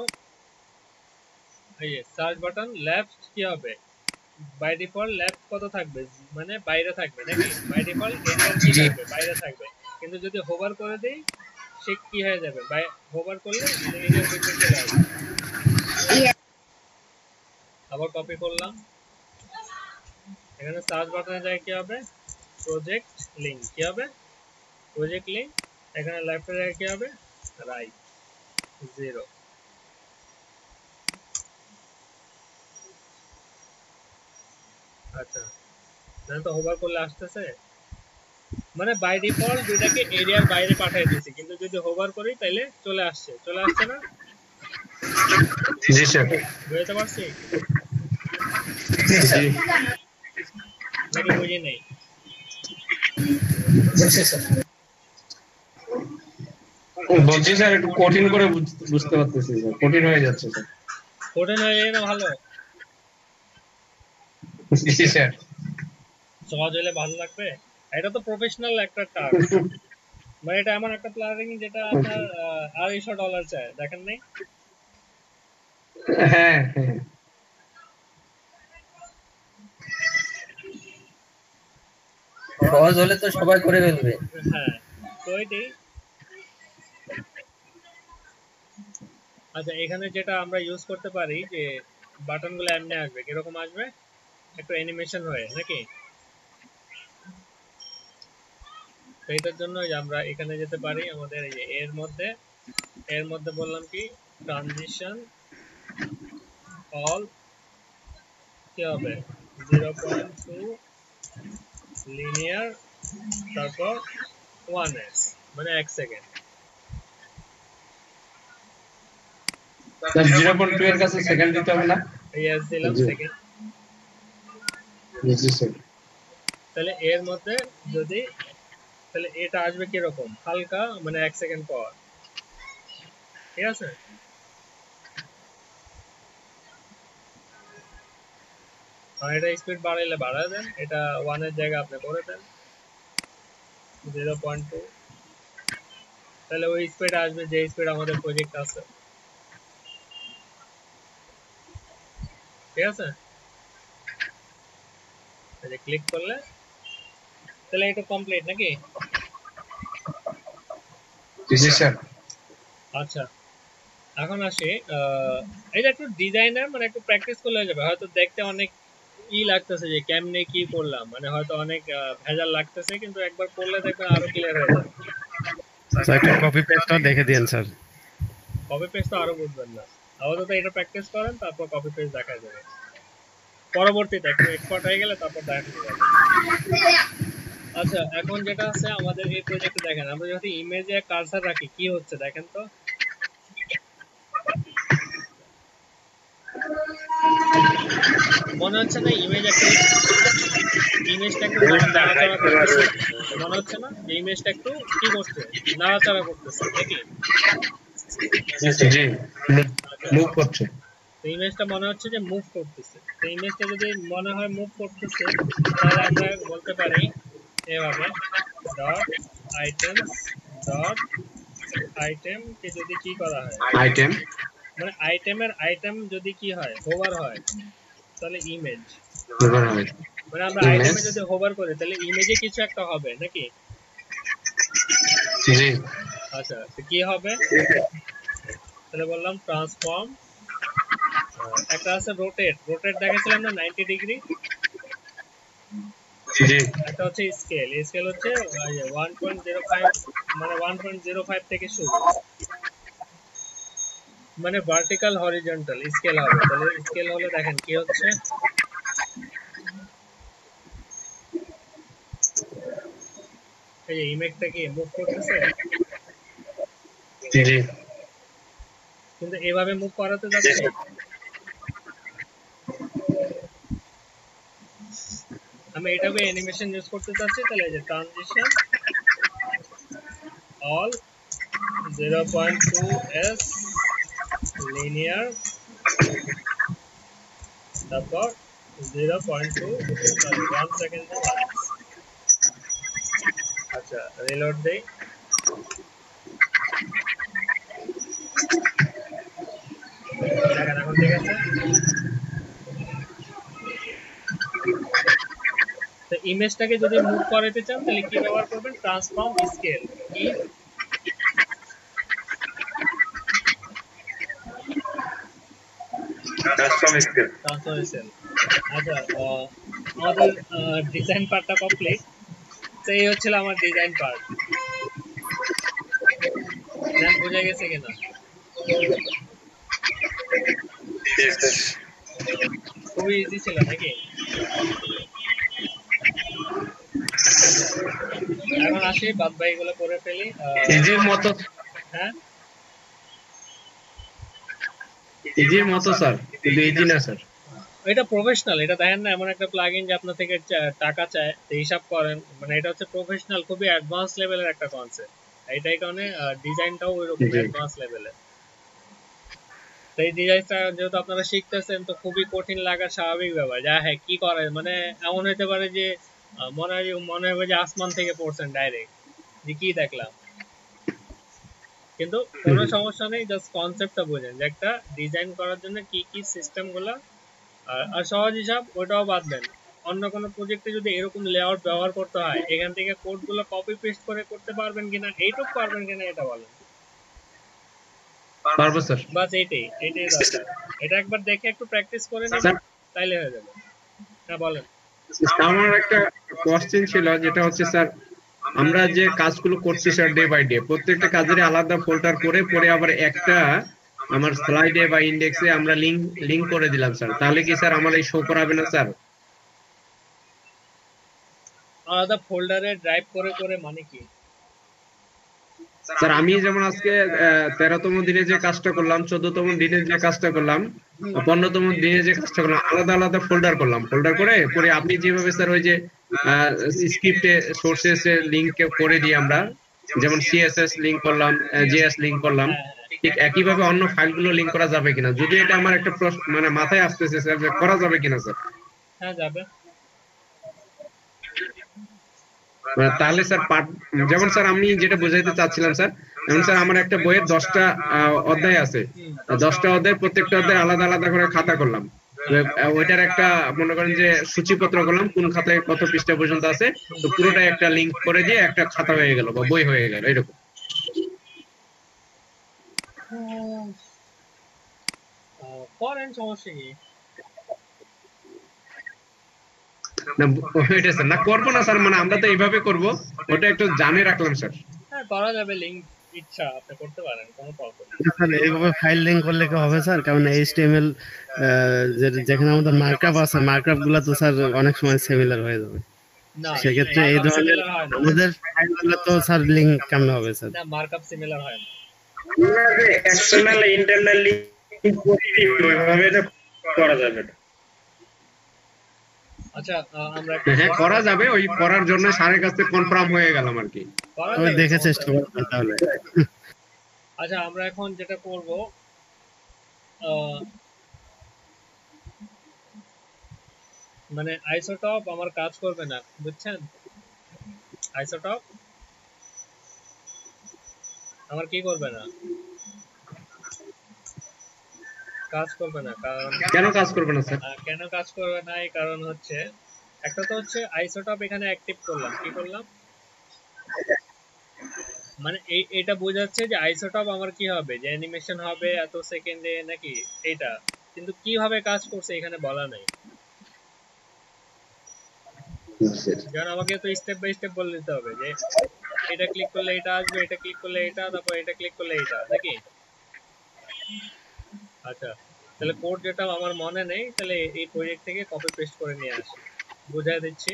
এই সার্চ বাটন লেফট কি হবে বাই ডিফল্ট লেফট কত থাকবে মানে বাইরে থাকবে নাকি বাই ডিফল্ট এন্টার কি থাকবে বাইরে থাকবে কিন্তু যদি হোভার করে দেই সে কি হয়ে যাবে বাই হোভার করলে এরিয়ার ভিতরে চলে আসবে আবার কপি করলাম এখানে সার্চ বাটনে যায় কি হবে প্রজেক্ট লিংক কি হবে প্রজেক্ট লিংক এখানে লেফটে যায় কি হবে রাইট 0 আচ্ছা না তো হোভার করলে আসতেছে মানে বাই ডিফল্ট দুইটাকে এরিয়ার বাইরে পাঠিয়ে দিয়েছি কিন্তু যদি হোভার করি তাহলে চলে আসছে না জি স্যার বুঝতে পারছি জি নাকি বুঝি নেই বলছি স্যার একটু কঠিন করে বুঝতে পারতেছি স্যার কঠিন হয়ে যাচ্ছে স্যার কঠিন হয়ে যায় না ভালো জি স্যার সহজ হলে ভালো লাগবে এটা তো প্রফেশনাল একটা টার্ম মানে এটা এমন একটা প্ল্যানিং যেটা আপনার $250 চায় দেখেন নাই হ্যাঁ হ্যাঁ সহজ হলে তো সবাই করে ফেলবে হ্যাঁ তো এটাই আচ্ছা এখানে যেটা আমরা ইউজ করতে পারি যে বাটনগুলো এমনি আসবে কিরকম আসবে একটু অ্যানিমেশন হয়ে নাকি তো এটার জন্য আমরা এখানে যেতে পারি আমাদের এই যে এর মধ্যে বললাম কি ট্রানজিশন অল কি হবে 0.2 লিনিয়ার তারপর 1s মানে 1 সেকেন্ড স্যার 0.2 এর কাছে সেকেন্ড দিতে হবে না এই এস দিলাম জি। সেকেন্ড জি স্যার তাহলে এর মধ্যে যদি তাহলে এটা আসবে কি রকম হালকা মানে 1 সেকেন্ড পর ঠিক আছে আর এটা স্পিড বাড়াইলে বাড়ায় দেন এটা 1 এর জায়গা আপনি করে দেন 0.2 তাহলে ওই স্পিড আসবে যে স্পিড আমাদের প্রজেক্ট আছে ঠিক আছে এই যে ক্লিক করলে তাহলে এটা কমপ্লিট নাকি জি স্যার আচ্ছা এখন আসি এটা একটু ডিজাইনার মানে একটু প্র্যাকটিস করলে হয়ে যাবে হয়তো দেখতে অনেক লাগতেছে যে কেমনে কি করলাম মানে হয়তো অনেক ভেজাল লাগতেছে কিন্তু একবার করলে দেখবেন আরো ক্লিয়ার হয়ে যাবে স্যার একটা কপি পেস্টটা দেখে দিন স্যার কপি পেস্ট তো আরো বুঝবেন না আপাতত এটা প্র্যাকটিস করেন তারপর কপি পেস্ট দেখা যাবে পরবর্তীতে একটু এক্সপার্ট হয়ে গেলে তারপর দেখা যাবে আচ্ছা এখন যেটা আছে আমাদের এই প্রজেক্টে দেখেন আমরা যদি ইমেজে কার্সার রাখি কি হচ্ছে দেখেন তো মনে হচ্ছে না ইমেজটা একটু নাড়াচাড়া করতেছে মনে হচ্ছে না যে ইমেজটা একটু কি করছে নাড়াচাড়া করতেছে নাকি জি মুভ করছে তো ইমেজটা মনে হচ্ছে যে মুভ করতেছে তো ইমেজটা যদি মনে হয় মুভ করতেছে তাহলে আমরা বলতে পারি এভাবে ডট আইটেমস ডট আইটেম কে যদি কি করা হয় আইটেম মানে আইটেমের আইটেম যদি কি হয় হোভার হয় তাহলে ইমেজ, মানে আমরা আইটেমে যদি হোভার করি তাহলে ইমেজে কিছু একটা হবে নাকি? জি আচ্ছা তো কি হবে তাহলে বললাম ট্রান্সফর্ম, একটা আছে রোটেট, রোটেট দেখাচ্ছিলাম না 90 ডিগ্রি, জি একটা হচ্ছে স্কেল, স্কেল হচ্ছে 1.05 মানে 1.05 থেকে শুরু, মানে ভার্টিক্যাল হরিজন্টাল স্কেল হবে। তাহলে স্কেল হলে দেখেন কি হচ্ছে, এই যে ইমেজটা কি মুভ করতেছে, জি কিন্তু এভাবে মুভ করাতে যাচ্ছে। আমি এটাকে অ্যানিমেশন ইউজ করতে চাচ্ছি, তাহলে এই যে ট্রানজিশন অল 0.2s লিনিয়ার, তারপর 0.2 সরি 1 সেকেন্ড। আচ্ছা রিলোড দেই, দেখেন এখন ঠিক আছে। তো ইমেজটাকে যদি মুভ করাতে চান তাহলে কি ব্যবহার করবেন, ট্রান্সফর্ম স্কেল, কি ট্রান্সফর্ম স্কেল। Transform scale. আচ্ছা আমাদের ডিজাইন পার্টটা কমপ্লিট, তো এই হচ্ছিল আমার ডিজাইন পার্ট। ম্যাম বুঝে গেছে কিনা? খুবই ইজি ছিল নাকি? এখন আসি বাদ বাকিগুলো করে ফেলি। ইজির মতো, হ্যাঁ ইজির মতো স্যার, কিন্তু ইজি না স্যার। এটা প্রফেশনাল, এটা দেখেন না এমন একটা প্লাগইন যে আপনার থেকে টাকা চায়, তো হিসাব করেন, মানে এটা হচ্ছে প্রফেশনাল, খুবই অ্যাডভান্স লেভেলের একটা কনসেপ্ট। এইটাই কারণে ডিজাইনটাও ওইরকম অ্যাডভান্স লেভেলের। তো এই ডিজাইনটা যেহেতু আপনারা শিখতেছেন তো খুবই কঠিন লাগার স্বাভাবিক ব্যাপার। যা হ্যাঁ কি করে, মানে এমন হতে পারে যে মনে হবে যে আসমান থেকে পড়ছেন ডাইরেক্ট, যে কি দেখলাম, কিন্তু কোনো সমস্যা নেই, জাস্ট কনসেপ্টটা বোঝেন যে একটা ডিজাইন করার জন্য কি কি সিস্টেম গুলা। আর সহজ হিসাব ওটাও বাদ দেন, অন্য কোনো প্রজেক্টে যদি এরকম লেআউট ব্যবহার করতে হয় এখান থেকে কোড গুলো কপি পেস্ট করে করতে পারবেন কিনা, এইটুকু পারবেন কিনা এটা বলেন। পারবো স্যার। বাস এইটাই দরকার। এটা একবার দেখে একটু প্র্যাকটিস করে স্যার নেবেন তাইলে হয়ে যাবে। হ্যাঁ বলেন। আমার একটা কোশ্চেন ছিল, যেটা হচ্ছে স্যার আমরা যে কাজগুলো করছি স্যার ডে বাই ডে, প্রত্যেকটা কাজের আলাদা ফোল্ডার করে পরে আবার একটা আমার স্লাইডে বা ইন্ডেক্সে আমরা লিংক করে দিলাম স্যার, তাহলে কি স্যার আমার এই শো করাবে না স্যার? আলাদা ফোল্ডারে ড্রাইভ করে করে মানে কি? স্যার আমি যেমন আজকে 13তম দিনে যে কাজটা করলাম, 14তম দিনে যে কাজটা করলাম, 15তম দিনে যে কাজটা করলাম, আলাদা আলাদা ফোল্ডার করলাম, ফোল্ডার করে পরে আপনি যেভাবে স্যার ওই যে স্ক্রিপ্টে সোর্সেস এর লিংক করে দিই আমরা, যেমন সিএসএস লিংক করলাম, জেএস লিংক করলাম, ঠিক একইভাবে অন্য ফাইলগুলো লিংক করা যাবে কিনা, যদি এটা আমার একটা মানে মাথায় আসতেছে স্যার যে করা যাবে কিনা স্যার? হ্যাঁ যাবে। তাহলে স্যার যেমন স্যার আমি যেটা বোঝাইতে চাচ্ছিলাম স্যার, যেমন স্যার আমার একটা বইয়ের 10টা অধ্যায় আছে, 10টা অধ্যায়, প্রত্যেকটা অধ্যায় আলাদা আলাদা করে খাতা করলাম, ওইটার একটা মনে করেন যে সূচিপত্র করলাম কোন খাতায় কত পৃষ্ঠা পর্যন্ত আছে, তো পুরোটাই একটা লিংক করে দিয়ে একটা খাতা হয়ে গেল বা বই হয়ে গেল এরকম। করেন, সমস্যা কি? না ওইটা স্যার না করবো না স্যার, মানে আমরা তো এইভাবে করব, ওটা একটু জানে রাখলাম স্যার। হ্যাঁ করা যাবে, লিংক ইচ্ছা আপনি করতে পারেন, কোনো প্রবলেম নেই। স্যার এইভাবে ফাইল লিংক করলে কি হবে স্যার? কারণ এইচটিএমএল যেখানে আমাদের মার্কআপ আছে, মার্কআপ গুলা তো স্যার অনেক সময় সিমিলার হয়ে যাবে। না সেক্ষেত্রে এই ধরনের সিমিলার হয় না, আমাদের ফাইলগুলো তো স্যার লিংক কেমন হবে স্যার? না মার্কআপ সিমিলার হয় না। এক্সটারনাল ইন্টারনাল লিংক ওইভাবে এটা করা যাবে না। আচ্ছা আমরা হ্যাঁ করা যাবে, ওই করার জন্য স্যারের কাছে কনফার্ম হয়ে গেলাম আর কি। তবে দেখে চেষ্টা করবেন তাহলে। আচ্ছা আমরা এখন যেটা করব, মানে আইসোটপ আমার কাজ করবে না, বুঝছেন? আইসোটপ আমার কি করবে না, কাজ করবে না, কারণ কেন কাজ করবে না স্যার? কেন কাজ করবে না এই কারণ হচ্ছে একটা তো হচ্ছে আইসোটপ এখানে অ্যাক্টিভ করলাম, কি করলাম মানে এটা বোঝাচ্ছে যে আইসোটপ আমার কি হবে, যে অ্যানিমেশন হবে এত সেকেন্ডে নাকি এটা, কিন্তু কিভাবে কাজ করছে এখানে বলা নাই। যেমন আমাকে তো স্টেপ বাই স্টেপ বলে দিতে হবে যে এটা ক্লিক করলে এটা আসবে, এটা ক্লিক করলে এটা, তারপর এটা ক্লিক করলে এটা নাকি। আচ্ছা তাহলে কোড যেটা আমার মনে নেই, তাহলে এই প্রজেক্ট থেকে কপি পেস্ট করে নিয়ে আসি, বুঝাই দিচ্ছি।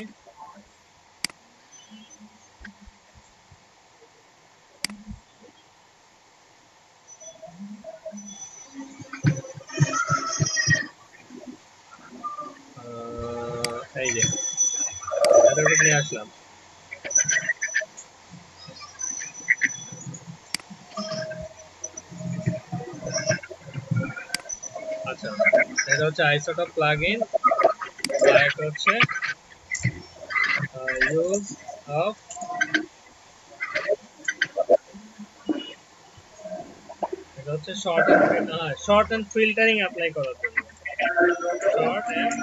এই যে এতটুকু নিয়ে আসলাম। আচ্ছা এটা হচ্ছে আইসোটপ প্লাগইন, একটা হচ্ছে ইউজ অফ, এটা হচ্ছে শর্ট এন্ড ফিল্টারিং অ্যাপ্লাই করার জন্য, শর্ট এন্ড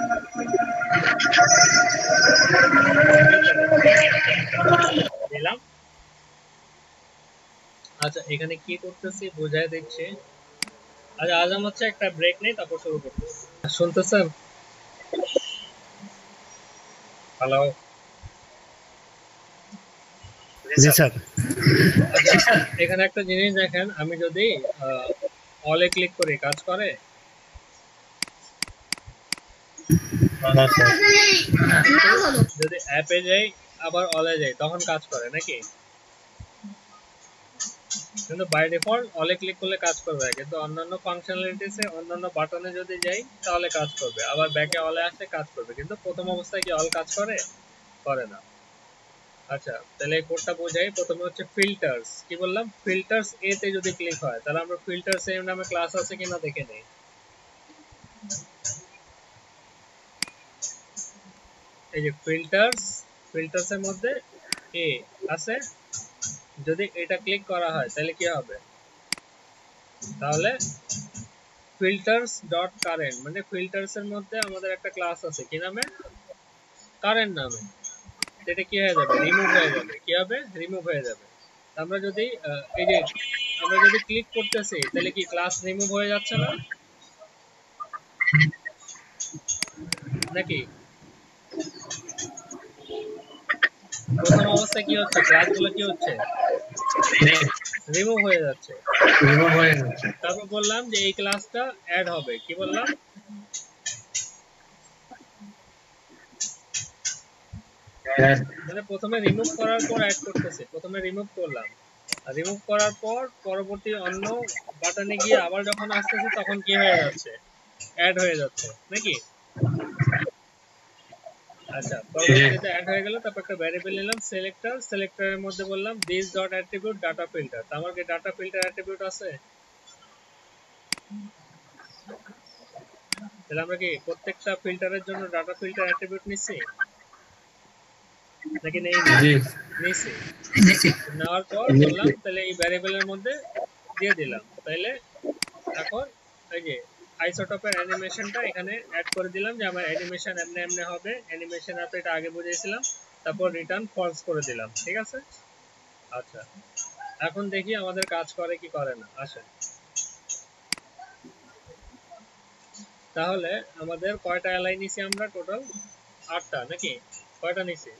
দিলাম। আচ্ছা এখানে কি করতেছি বুঝাই দিচ্ছি। আচ্ছা আজ আমার হচ্ছে একটা ব্রেক নেই, তারপর শুরু করতেছি। শুনতেছেন? হ্যালো জি স্যার। আচ্ছা এখানে একটা জিনিস দেখেন, আমি যদি অলে ক্লিক করি কাজ করে? যদি অ্যাপে যাই আবার অলে যাই তখন কাজ করে নাকি? কিন্তু বাই ডিফল্ট অলে ক্লিক করলে কাজ করবে, কিন্তু অন্যান্য ফাংশনালিটিসে অন্যান্য বাটনে যদি যাই তাহলে কাজ করবে, আবার ব্যাকে অলে আসলে কাজ করবে, কিন্তু প্রথম অবস্থায় কি অল কাজ করে? করে না। আচ্ছা তাহলে এই কোডটা বোঝাই। প্রথমে হচ্ছে ফিল্টার্স, কি বললাম ফিল্টার্স এ তে যদি ক্লিক হয় তাহলে আমরা ফিল্টার্স এর নামে ক্লাস আছে কিনা দেখে নেই। এই যে ফিল্টার্স এর মধ্যে এ আছে, যদি এটা ক্লিক করা হয় তাহলে কি হবে, তাহলে ফিল্টার্স ডট কারেন্ট মানে ফিল্টার্স এর মধ্যে আমাদের একটা ক্লাস আছে কি নামে, কারেন্ট নামে, এটা কি হয়ে যাবে, রিমুভ হয়ে যাবে। কি হবে, রিমুভ হয়ে যাবে। আমরা যদি এই যে আমরা যদি ক্লিক করতেছি তাহলে কি ক্লাস রিমুভ হয়ে যাচ্ছে না নাকি? প্রথম অবস্থায় কি হচ্ছে, ক্লাসগুলো কি হচ্ছে, রিমুভ হয়ে যাচ্ছে। তারপর বললাম যে এই ক্লাসটা অ্যাড হবে, কি বললাম, মানে প্রথমে রিমুভ করার পর অ্যাড করতেছি, প্রথমে রিমুভ করলাম, আর রিমুভ করার পর পরবর্তী অন্য বাটনে গিয়ে আবার যখন আসতেছি তখন কি হয়ে যাচ্ছে, অ্যাড হয়ে যাচ্ছে নাকি। আচ্ছা পরবর্তীতে অ্যাড হয়ে গেল, তারপর একটা ভ্যারিয়েবল নিলাম সিলেক্টরের মধ্যে বললাম this dot attribute data filter. আমার কি ডাটা ফিল্টার অ্যাট্রিবিউট আছে? তাহলে আমরা কি প্রত্যেকটা ফিল্টারের জন্য ডাটা ফিল্টার অ্যাট্রিবিউট নিচ্ছি নাকি নেই? নিচ্ছি। নেওয়ার পর বললাম তাহলে এই ভ্যারিয়েবলের মধ্যে দিয়ে দিলাম, তাহলে এখন এই যে আইসোটপের অ্যানিমেশনটা এখানে অ্যাড করে দিলাম, যে আমার অ্যানিমেশন এমনি এমনি হবে, অ্যানিমেশন এত এটা আগে বুঝিয়েছিলাম, তারপর রিটার্ন ফলস করে দিলাম, ঠিক আছে। আচ্ছা এখন দেখি আমাদের কাজ করে কি করে না। আসেন তাহলে আমাদের কয়টা অ্যালাই নিছি আমরা, টোটাল 8টা নাকি, কয়টা নিছি,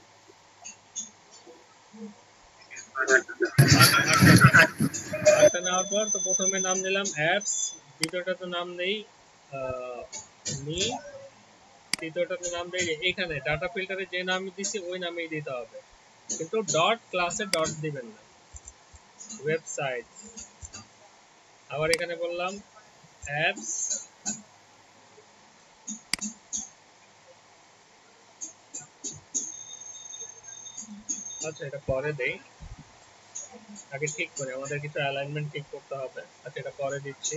8টা নেওয়ার পর তো প্রথমে নাম দিলাম অ্যাপস, দ্বিতীয়টাতে নাম দেই মি, তৃতীয়টাতে নাম দেই এখানে ডাটা ফিল্টারে যে নাম দিছি ওই নামেই দিতে হবে, কিন্তু ডট ক্লাসে ডট দিবেন না। ওয়েবসাইট, আবার এখানে বললাম অ্যাপস, আচ্ছা এটা পরে দেই, আগে ঠিক করে আমাদের কিছু অ্যালাইনমেন্ট ঠিক করতে হবে। আচ্ছা এটা পরে দিচ্ছি।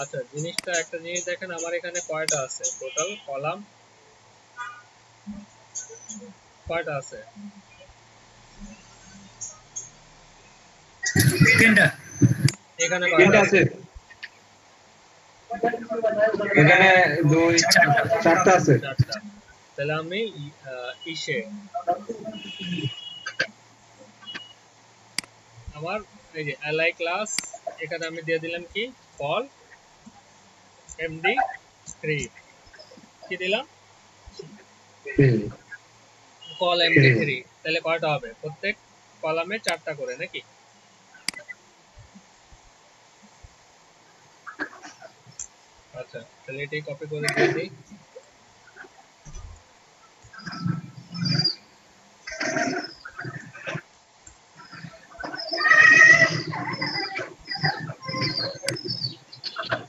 আচ্ছা জিনিসটা একটা জিনিস দেখেন, আমার এখানে কয়টা আছে, টোটাল কলাম কয়টা আছে, 3টা। এখানে তিনটা আছে এখানে 2 4টা আছে চারটা। তাহলে আমি ইসে আমার এই যে এলআই ক্লাস এখানে আমি দিয়ে দিলাম কি কল md3 কি দিলাম কল md3 তাহলে কয়টা হবে প্রত্যেক কলামে 4টা করে নাকি আচ্ছা তাহলে এটাই কপি করে দিয়ে দিই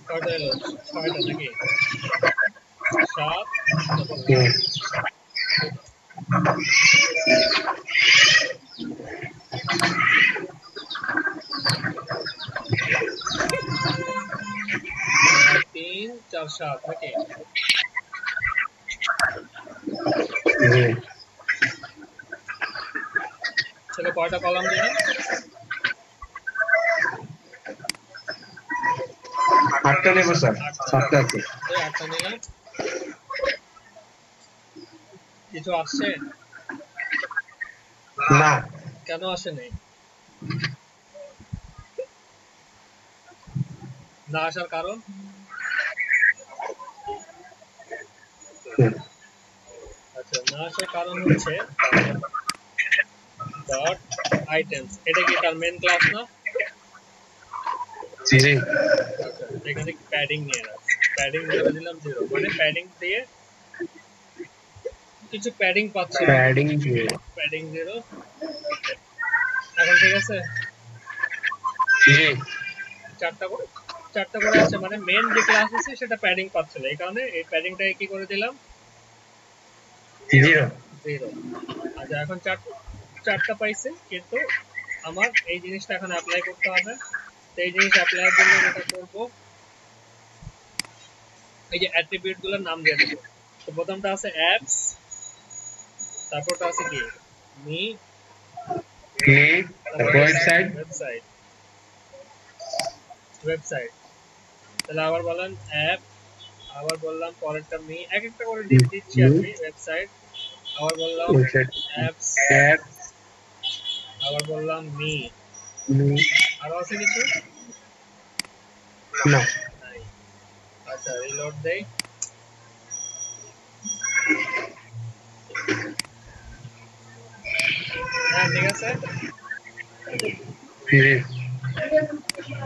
কয়টা এলো 6টা নাকি 7 নাকি তাহলে কয়টা কলাম দিলাম 8টা নেব স্যার 7টা আছে 8টা নিলাম কিছু আসছে না কেন আসে নাই না আসার কারণ আচ্ছা না আসার কারণ হচ্ছে ডট আইটেমস এটা কি তার মেইন ক্লাস না জি জি আচ্ছা এখানে প্যাডিং নিয়ে নাও প্যাডিং ধরে দিলাম 0 মানে প্যাডিং দিয়ে কিছু প্যাডিং পাচ্ছি প্যাডিং প্যাডিং 0 এখন ঠিক আছে জি চারটা করে আছে মানে মেইন যে ক্লাস আছে সেটা প্যাডিং পাচ্ছে না এই কারণে এই প্যাডিংটাকে কি করে দিলাম 0 আচ্ছা এখন চারটা পাইছে কিন্তু আমার এই জিনিসটা এখন অ্যাপ্লাই করতে হবে তো এই জিনিস অ্যাপ্লাইয়ের জন্য যেটা করব এই যে অ্যাট্রিবিউট গুলোর নাম দিয়ে দেব তো প্রথমটা আছে অ্যাপস তারপরটা আছে কি মি ওয়েবসাইট তাহলে আবার বলেন অ্যাপ আবার বললাম পরেরটা মি এক একটা করে দিচ্ছি আমি ওয়েবসাইট আবার বললাম অ্যাপস আবার বললাম মি আর আছে কিছু না নাই আচ্ছা রিলোড দেই হ্যাঁ ঠিক আছে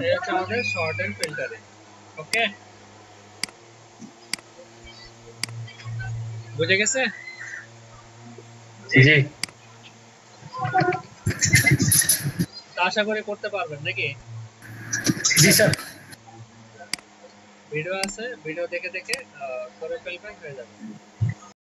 এই হচ্ছে আমাদের শর্ট এন্ড ফিল্টারিং ওকে বুঝে গেছে জি আশা করি করতে পারবেন নাকি জি স্যার ভিডিও আছে ভিডিও দেখে দেখে করে ফেলবেন হয়ে যাবে